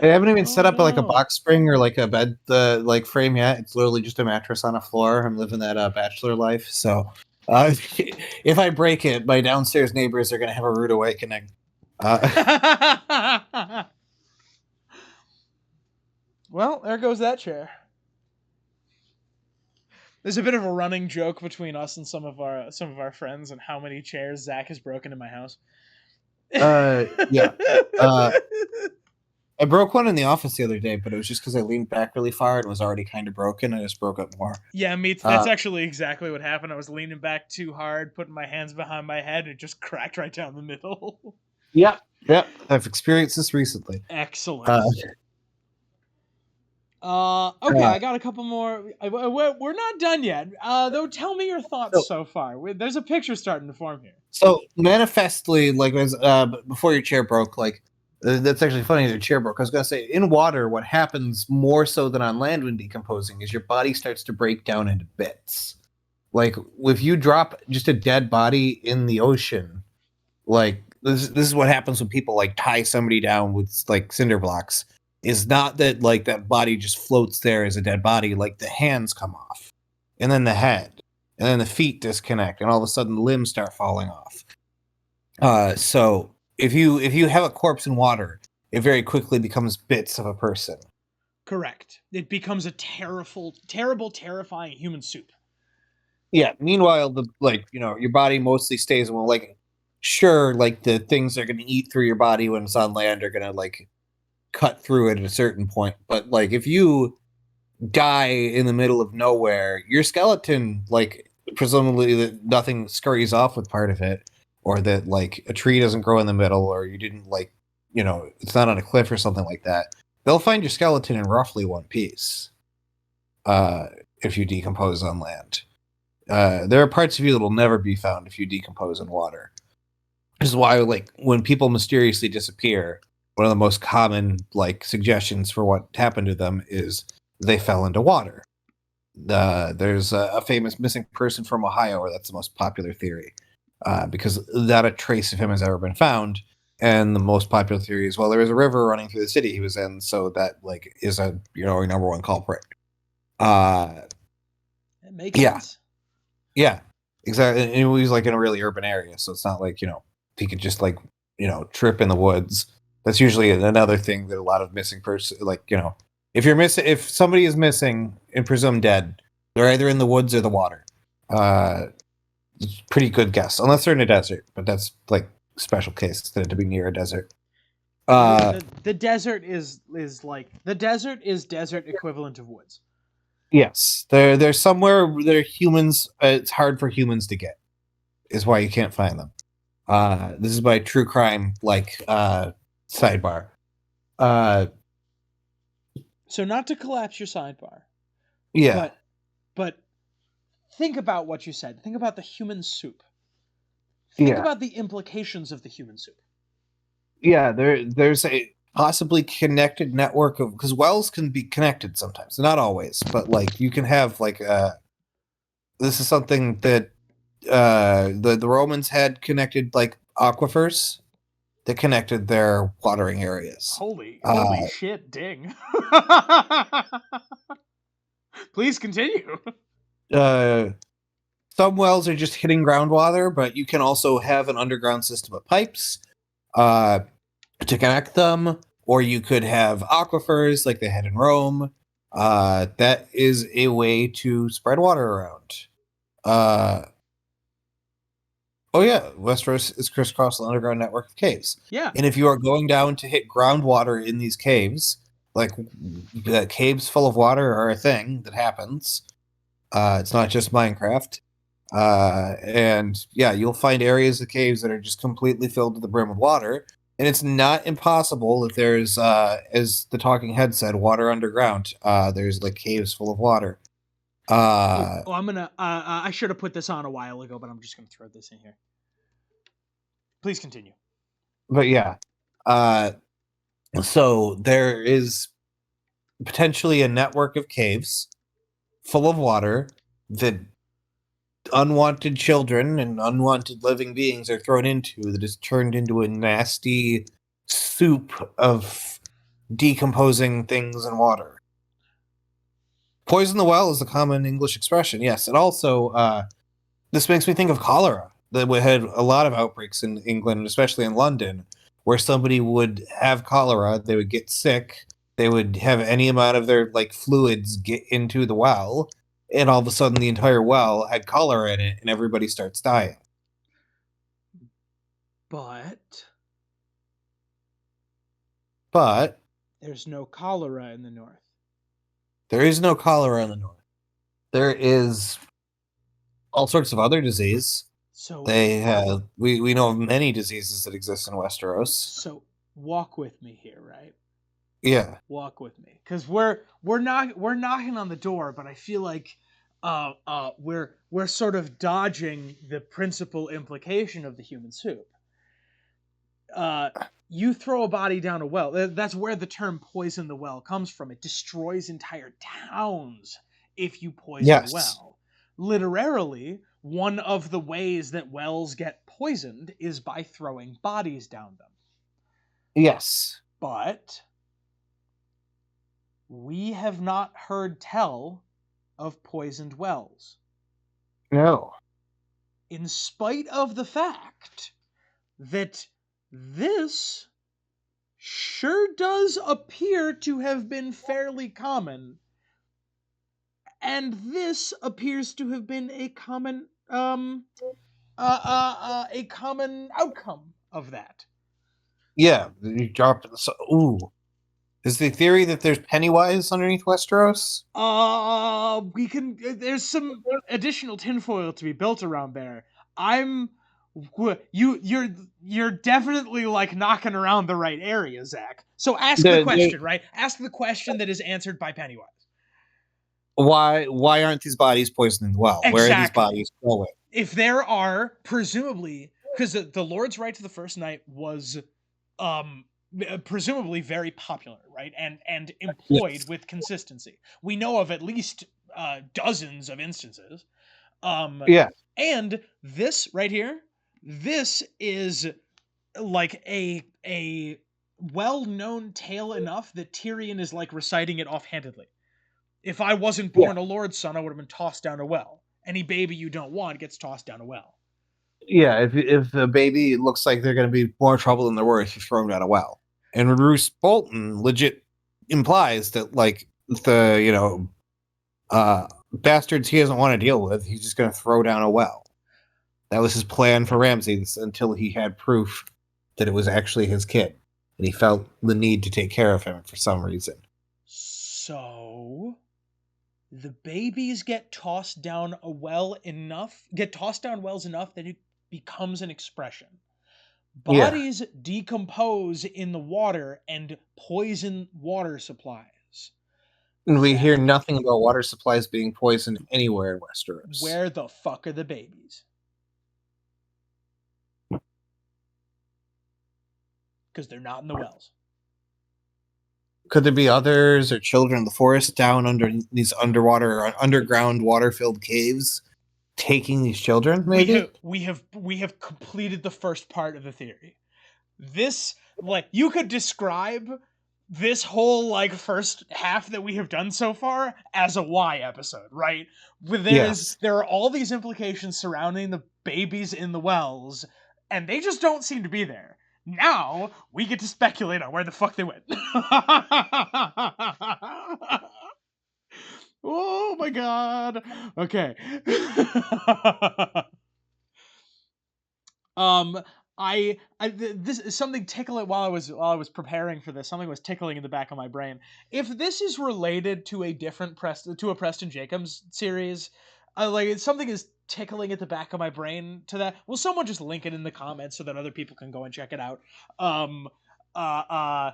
I haven't even Oh set up like a no! box spring or like a bed like frame yet. It's literally just a mattress on a floor. I'm living that bachelor life. So if I break it, my downstairs neighbors are gonna have a rude awakening. Well, there goes that chair. There's a bit of a running joke between us and some of our friends and how many chairs Zach has broken in my house. Yeah. I broke one in the office the other day, but it was just because I leaned back really far and was already kind of broken. I just broke it more. Yeah, that's actually exactly what happened. I was leaning back too hard, putting my hands behind my head, and it just cracked right down the middle. Yep. I've experienced this recently. Excellent. Okay, uh, I got a couple more. We're not done yet. Though, tell me your thoughts so far. There's a picture starting to form here. So manifestly, like as before your chair broke, like that's actually funny. Your chair broke. I was gonna say, in water, what happens more so than on land when decomposing is your body starts to break down into bits. Like if you drop just a dead body in the ocean, like this is what happens when people like tie somebody down with like cinder blocks. Is not that like that body just floats there as a dead body. Like the hands come off, and then the head, and then the feet disconnect, and all of a sudden the limbs start falling off. So if you have a corpse in water, it very quickly becomes bits of a person. Correct. It becomes a terrible, terrifying human soup. Yeah. Meanwhile, the your body mostly stays well. Like, sure, like the things they're going to eat through your body when it's on land are going to like cut through it at a certain point. But like if you die in the middle of nowhere, your skeleton, like presumably that nothing scurries off with part of it, or that like a tree doesn't grow in the middle, or you didn't like, it's not on a cliff or something like that. They'll find your skeleton in roughly one piece. If you decompose on land, there are parts of you that will never be found if you decompose in water. This is why, like, when people mysteriously disappear, one of the most common like suggestions for what happened to them is they fell into water. There's a famous missing person from Ohio, where that's the most popular theory, because not a trace of him has ever been found, And the most popular theory is, well, there was a river running through the city he was in, so that like is a a number one culprit. It makes Yeah, sense. yeah, exactly. And he was like in a really urban area, so it's not like he could just like trip in the woods. That's usually another thing that a lot of missing person like if somebody is missing and presumed dead, they're either in the woods or the water. Uh, Pretty good guess, unless they're in a desert, but that's like special case to be near a desert. The desert is like the desert is desert equivalent of woods. Yes, they're somewhere where humans. It's hard for humans to get. Is why you can't find them. This is my true crime sidebar. Uh, So not to collapse your sidebar, yeah, but think about what you said. Think about the human soup. Think yeah, about the implications of the human soup. yeah. There's a possibly connected network of because wells can be connected sometimes, not always, but like you can have this is something that the Romans had connected like aquifers that connected their watering areas. Holy shit, ding. Please continue. Uh, some wells are just hitting groundwater, but you can also have an underground system of pipes to connect them, or you could have aquifers like they had in Rome. That is a way to spread water around. Uh, oh yeah, Westeros is crisscrossed an underground network of caves. Yeah. And if you are going down to hit groundwater in these caves, like the caves full of water are a thing that happens. It's not just Minecraft. And yeah, you'll find areas of caves that are just completely filled to the brim with water. And it's not impossible that there's, as the talking head said, water underground. There's like caves full of water. I'm gonna. I should have put this on a while ago, but I'm just gonna throw this in here. Please continue. But yeah, uh, so there is potentially a network of caves full of water that unwanted children and unwanted living beings are thrown into that is turned into a nasty soup of decomposing things in water. Poison the well is a common English expression, yes. And also, this makes me think of cholera. That we had a lot of outbreaks in England, especially in London, where somebody would have cholera, they would get sick, they would have any amount of their like fluids get into the well, and all of a sudden the entire well had cholera in it, and everybody starts dying. But But there's no cholera in the north. there is no cholera in the north. There is all sorts of other disease. So They have we know of many diseases that exist in Westeros. so walk with me here, right? Yeah. Walk with me, because we're knocking on the door, but I feel like we're sort of dodging the principal implication of the human soup. You throw a body down a well. That's where the term "poison the well" comes from. It destroys entire towns if you poison a Yes. well. Literally, one of the ways that wells get poisoned is by throwing bodies down them. Yes. But we have not heard tell of poisoned wells, No. in spite of the fact that this sure does appear to have been fairly common, and this appears to have been a common a common outcome of that. Yeah. You dropped. So, ooh. Is the theory that there's Pennywise underneath Westeros? We can. There's some additional tinfoil to be built around there. I'm. You're definitely like knocking around the right area, Zach. So ask the The question, right? Ask the question that is answered by Pennywise. why aren't these bodies poisoning the well? Where are these Exactly. bodies going? If there are presumably, because the Lord's right to the first night was um presumably very popular, right, and employed Yes. with consistency. We know of at least dozens of instances. um Yeah. and this right here, this is like a well-known tale enough that Tyrion is like reciting it offhandedly. If I wasn't Yeah. born a lord's son, I would have been tossed down a well. Any baby you don't want gets tossed down a well. Yeah, if the baby looks like they're going to be more trouble than they're worth, you throw them down a well. And Roose Bolton legit implies that like the bastards he doesn't want to deal with, he's just going to throw down a well. That was his plan for Ramses until he had proof that it was actually his kid, and he felt the need to take care of him for some reason. So the babies get tossed down wells enough that it becomes an expression. Yeah, Bodies decompose in the water and poison water supplies. and we That hear nothing about water supplies being poisoned anywhere in Westeros. Where the fuck are the babies? Because they're not in the wells. Could there be others or children in the forest down under these underwater or underground water-filled caves taking these children? Maybe. We have completed the first part of the theory. This, like, you could describe this whole like first half that we have done so far as a Y episode, right? Where Yes. there are all these implications surrounding the babies in the wells, and they just don't seem to be there. Now we get to speculate on where the fuck they went. Oh my god. Okay. um this is something tickling while I was preparing for this. Something was tickling in the back of my brain. If this is related to a Preston Jacobs series, like something is tickling at the back of my brain to that. Will someone just link it in the comments so that other people can go and check it out? Um, uh,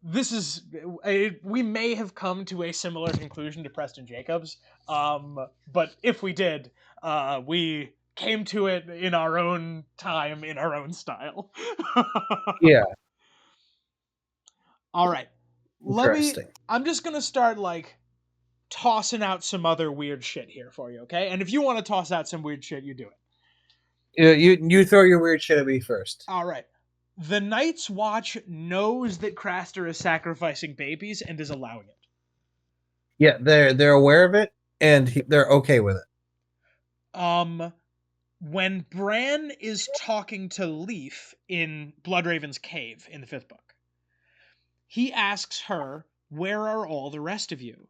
this is we may have come to a similar conclusion to Preston Jacobs, but if we did, we came to it in our own time, in our own style. Yeah. All right, Interesting. I'm just gonna start like tossing out some other weird shit here for you, okay? And if you want to toss out some weird shit, you do it. You throw your weird shit at me first. All right. The Night's Watch knows that Craster is sacrificing babies and is allowing it. Yeah, they're aware of it and they're okay with it. When Bran is talking to Leaf in Bloodraven's cave in the 5th book, he asks her, "Where are all the rest of you?"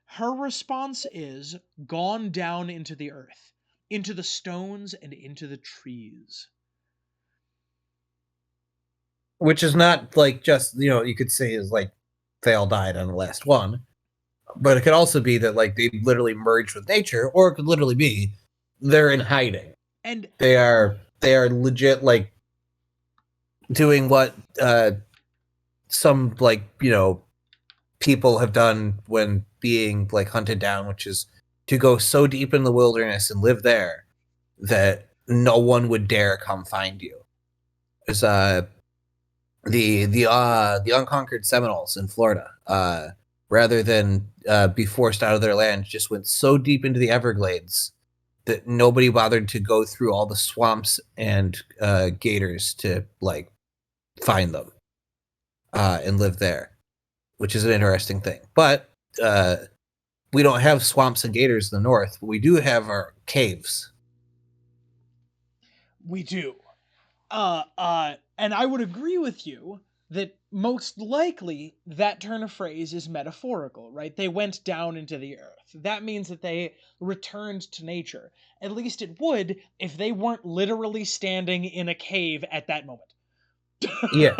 Her response is, "Gone down into the earth, into the stones and into the trees." Which is not like just you could say is like they all died on the last one, but it could also be that like they literally merged with nature, or it could literally be they're in hiding And they are legit like doing what some like people have done when being like hunted down, which is to go so deep in the wilderness and live there that no one would dare come find you. There's the unconquered Seminoles in Florida, rather than be forced out of their land, just went so deep into the Everglades that nobody bothered to go through all the swamps and gators to like find them and live there, which is an interesting thing. But we don't have swamps and gators in the north, but we do have our caves. we do. And I would agree with you that most likely that turn of phrase is metaphorical, right? They went down into the earth. That means that they returned to nature. At least it would if they weren't literally standing in a cave at that moment. Yeah,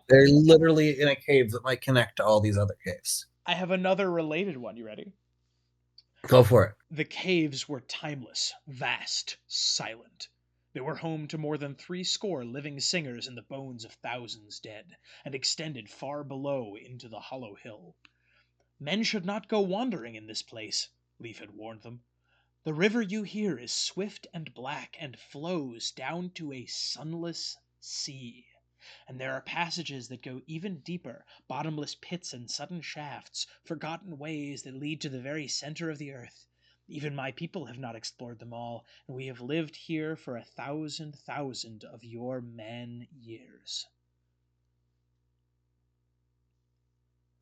they're literally in a cave that might connect to all these other caves. I have another related one. You ready? Go for it. The caves were timeless, vast, silent. They were home to more than 60 living singers in the bones of thousands dead, and extended far below into the hollow hill. Men should not go wandering in this place, Leif had warned them. The river you hear is swift and black, and flows down to a sunless sea. And there are passages that go even deeper, bottomless pits and sudden shafts, forgotten ways that lead to the very center of the earth. Even my people have not explored them all, and we have lived here for 1,000 of your man years.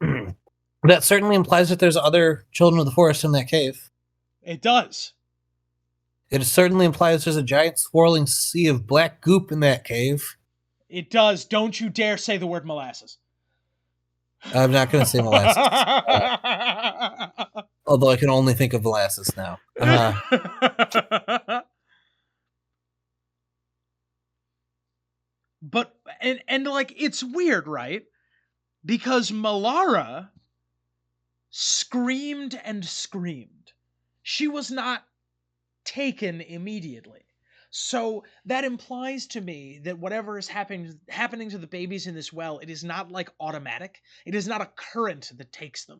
That certainly implies that there's other children of the forest in that cave. It does. It certainly implies there's a giant swirling sea of black goop in that cave. It does. Don't you dare say the word molasses. I'm not going to say molasses, although I can only think of molasses now. But and like it's weird, right? Because Malara screamed and screamed. She was not taken immediately. So that implies to me that whatever is happening to the babies in this well, it is not like automatic. It is not a current that takes them.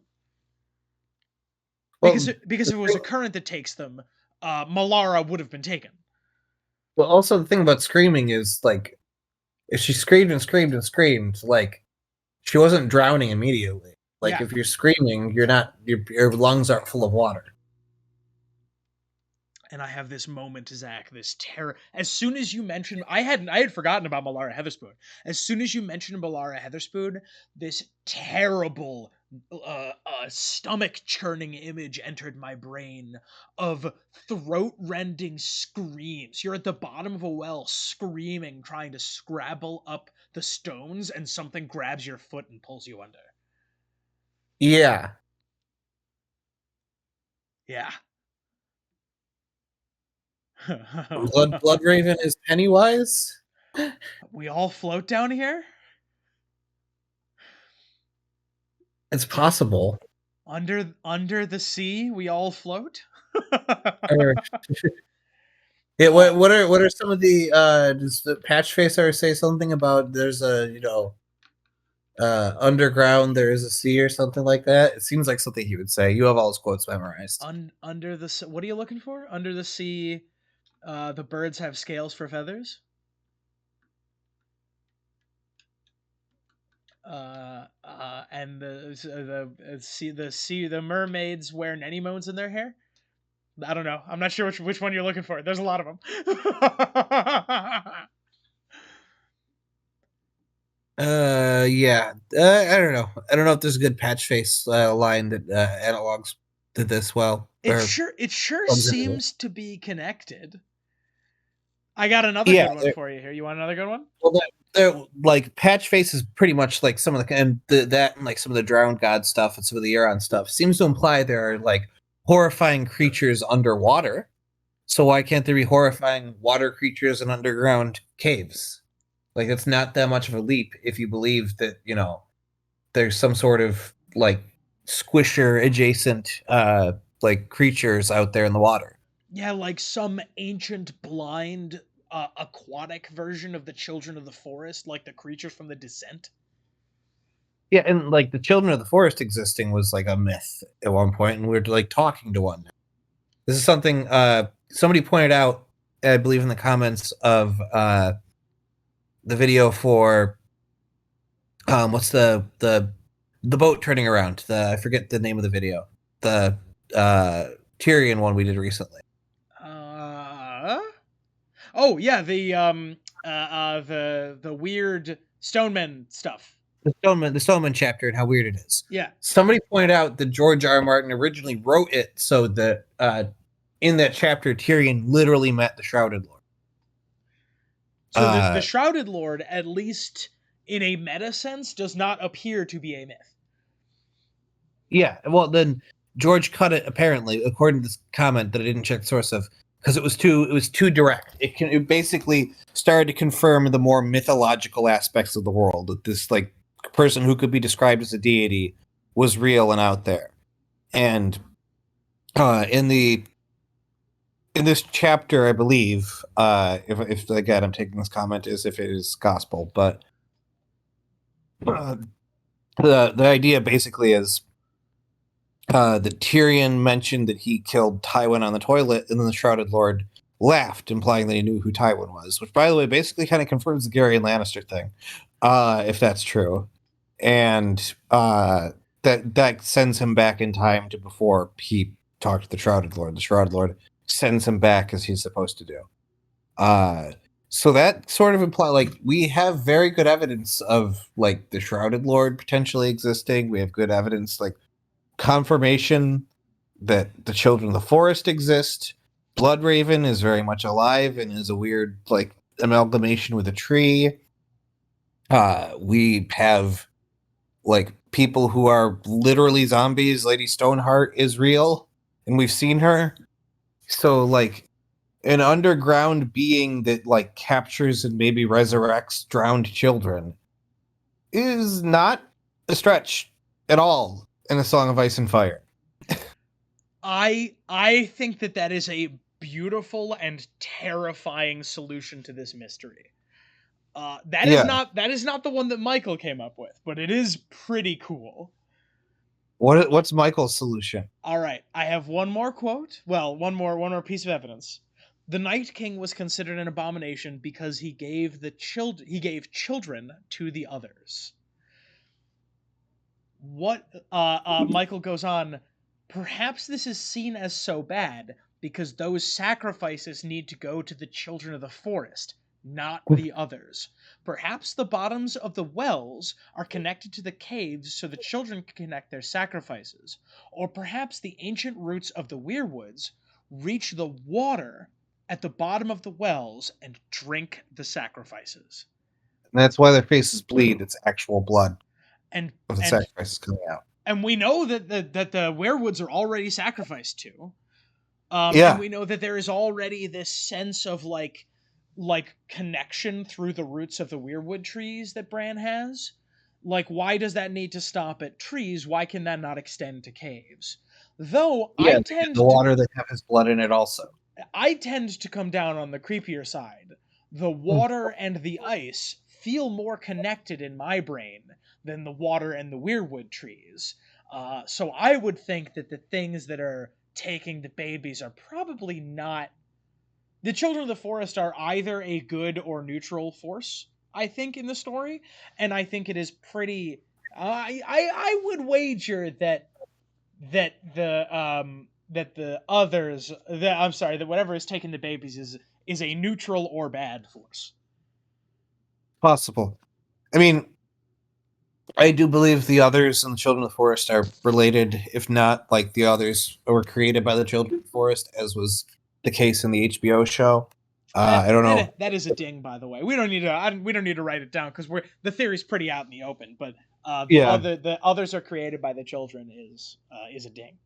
Because Well, because if it was a current that takes them, Malara would have been taken. well, also the thing about screaming is like, if she screamed and screamed and screamed, like she wasn't drowning immediately. Like Yeah. if you're screaming, you're not your lungs aren't full of water. And I have this moment, Zach, this terror. As soon as you mentioned, I had forgotten about Malara Heatherspoon. As soon as you mentioned Malara Heatherspoon, this terrible, stomach churning image entered my brain of throat-rending screams. You're at the bottom of a well, screaming, trying to scrabble up the stones, and something grabs your foot and pulls you under. Yeah. Yeah. Blood Raven is Pennywise? We all float down here? It's possible. Under the sea, we all float? Yeah, what are some of the does the patch facer say something about there's a underground there is a sea or something like that? It seems like something he would say. You have all his quotes memorized. Under the sea, what are you looking for? Under the sea, the birds have scales for feathers. And the mermaids wear anemones in their hair. I don't know. I'm not sure which one you're looking for. There's a lot of them. Yeah. I don't know. I don't know if there's a good patch face line that analogs did this well. It sure seems to be connected. I got another Yeah, good one for you here. You want another good one? well, they're like patch face is pretty much like some of the that and like some of the drowned god stuff and some of the Euron stuff seems to imply there are like horrifying creatures underwater. So why can't there be horrifying water creatures in underground caves? Like it's not that much of a leap if you believe that there's some sort of like squisher adjacent like creatures out there in the water. Yeah, like some ancient blind aquatic version of the children of the forest, like the creature from the Descent. Yeah, and like the children of the forest existing was like a myth at one point, and we were like talking to one. This is something somebody pointed out, I believe, in the comments of the video for what's the boat turning around. I forget the name of the video. The Tyrion one we did recently. Oh yeah, the weird Stoneman stuff. The Stoneman chapter and how weird it is. Yeah. Somebody pointed out that George R. R. Martin originally wrote it so that in that chapter Tyrion literally met the Shrouded Lord. So the Shrouded Lord, at least in a meta sense, does not appear to be a myth. Yeah, well then George cut it apparently, according to this comment that I didn't check the source of, because it was too direct. It basically started to confirm the more mythological aspects of the world. That this like person who could be described as a deity was real and out there. And in this chapter, I believe, if again I'm taking this comment as if it is gospel, but the idea basically is that Tyrion mentioned that he killed Tywin on the toilet, and then the Shrouded Lord laughed, implying that he knew who Tywin was. Which, by the way, basically kind of confirms the Garyon Lannister thing, if that's true, and that sends him back in time to before he talk to the Shrouded Lord. The Shrouded Lord sends him back as he's supposed to do. So that sort of imply like we have very good evidence of like the Shrouded Lord potentially existing. We have good evidence, like confirmation that the Children of the Forest exist. Bloodraven is very much alive and is a weird like amalgamation with a tree. We have like people who are literally zombies. Lady Stoneheart is real, and we've seen her. So like an underground being that like captures and maybe resurrects drowned children is not a stretch at all in A Song of Ice and Fire. I think that is a beautiful and terrifying solution to this mystery. That is Yeah. not the one that Michael came up with, but it is pretty cool. What's Michael's solution? All right, I have one more quote. Well, one more piece of evidence. The Night King was considered an abomination because he gave children to the others. What Michael goes on, perhaps this is seen as so bad because those sacrifices need to go to the children of the forest, not the others. Perhaps the bottoms of the wells are connected to the caves so the children can connect their sacrifices. Or perhaps the ancient roots of the weirwoods reach the water at the bottom of the wells and drink the sacrifices. And that's why their faces bleed. It's actual blood And of the and sacrifices coming out. and we know that the weirwoods are already sacrificed to. And Yeah. we know that there is already this sense of like connection through the roots of the weirwood trees that Bran has. Like, why does that need to stop at trees? Why can that not extend to caves? Though Yeah, the water that have his blood in it also. I tend to come down on the creepier side. The water and the ice feel more connected in my brain than the water and the weirwood trees. So I would think that the things that are taking the babies are probably not. The children of the forest are either a good or neutral force, I think, in the story, and I think it is pretty. I would wager that the others that I'm sorry that whatever is taking the babies is a neutral or bad force. Possible. I mean, I do believe the others and the Children of the Forest are related, if not like the others were created by the Children of the Forest, as was the case in the HBO show. I don't know. That is a ding, by the way. We don't need to write it down because the theory's pretty out in the open. But Yeah. the others are created by the children is a ding.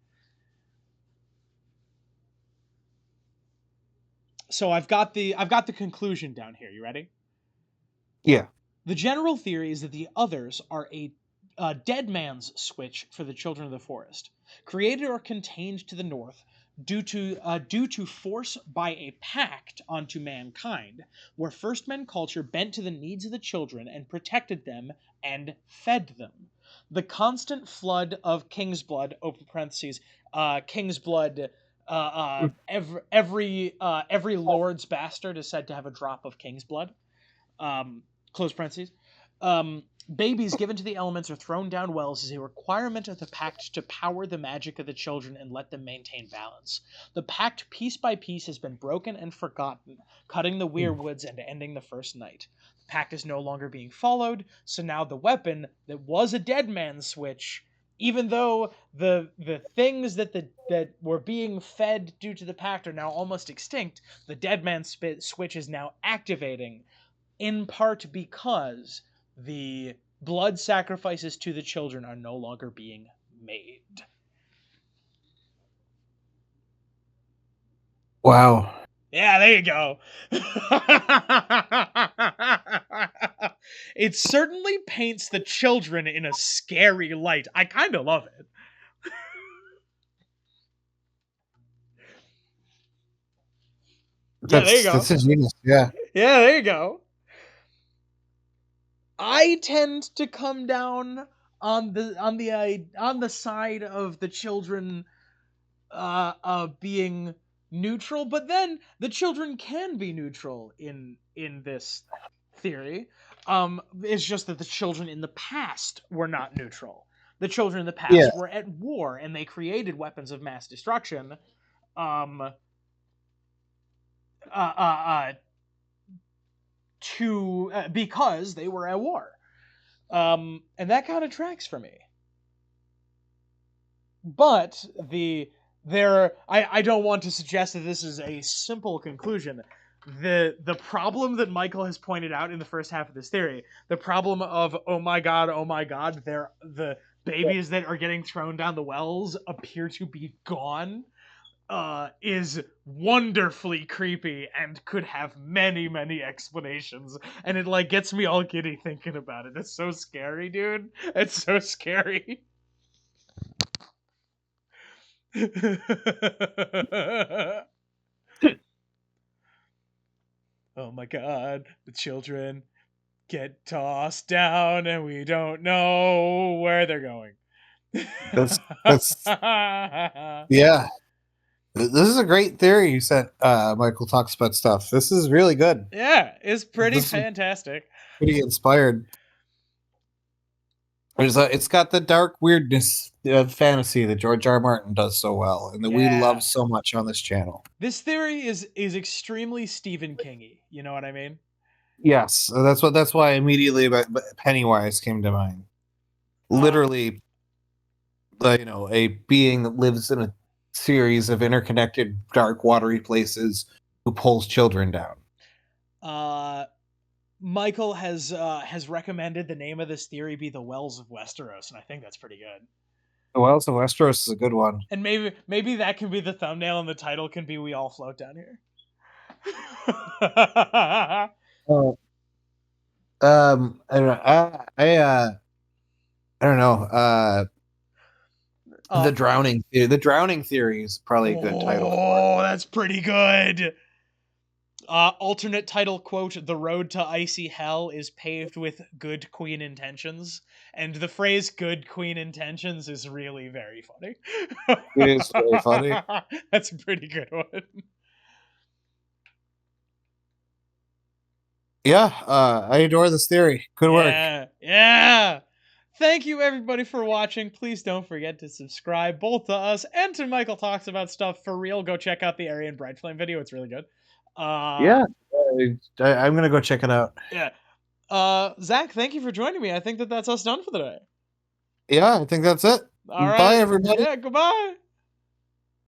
So I've got the conclusion down here. You ready? Yeah. The general theory is that the others are a dead man's switch for the children of the forest, created or contained to the north due to force by a pact onto mankind, where first men culture bent to the needs of the children and protected them and fed them. The constant flood of king's blood (open parentheses) king's blood. Every lord's bastard is said to have a drop of king's blood. Close parentheses. Babies given to the elements or thrown down wells is a requirement of the pact to power the magic of the children and let them maintain balance. The pact, piece by piece, has been broken and forgotten, cutting the weirwoods and ending the first night. The pact is no longer being followed, so now the weapon that was a dead man's switch, even though the things that were being fed due to the pact are now almost extinct, the dead man's switch is now activating, in part because the blood sacrifices to the children are no longer being made. Wow. Yeah, there you go. It certainly paints the children in a scary light. I kind of love it. Yeah, there you go. That's his genius. Yeah. Yeah, there you go. I tend to come down on the side of the children being neutral, but then the children can be neutral in this theory. It's just that the children in the past were not neutral. The children in the Yeah. past were at war, and they created weapons of mass destruction. Because they were at war. And that kind of tracks for me. But I don't want to suggest that this is a simple conclusion. The problem that Michael has pointed out in the first half of this theory, the problem of oh my god, the babies that are getting thrown down the wells appear to be gone, is wonderfully creepy and could have many explanations, and it like gets me all giddy thinking about it. It's so scary, dude. It's so scary. Oh my god, the children get tossed down and we don't know where they're going. That's yeah. This is a great theory you said. Michael talks about stuff. This is really good. Yeah, it's pretty This is fantastic. pretty inspired. It's got the dark weirdness of fantasy that George R. R. Martin does so well, and that we love so much on this channel. This theory is extremely Stephen King-y. You know what I mean? Yes, that's why immediately about Pennywise came to mind. Literally, a being that lives in a series of interconnected, dark, watery places who pulls children down. Michael has recommended the name of this theory be the Wells of Westeros, and I think that's pretty good. The Wells of Westeros is a good one. And maybe that can be the thumbnail, and the title can be "We All Float Down Here." I don't know. I don't know. The drowning theory is probably a good title. Oh, that's pretty good. Alternate title, quote, "The road to icy hell is paved with good queen intentions." And the phrase "good queen intentions" is really very funny. It is very funny. That's a pretty good one. Yeah, I adore this theory. Good work. Yeah. Thank you, everybody, for watching. Please don't forget to subscribe, both to us and to Michael Talks About Stuff for real. Go check out the Aryan Bright Flame video. It's really good. I'm going to go check it out. Yeah. Zach, thank you for joining me. I think that's us done for the day. Yeah, I think that's it. All right. Bye, everybody. Yeah, goodbye.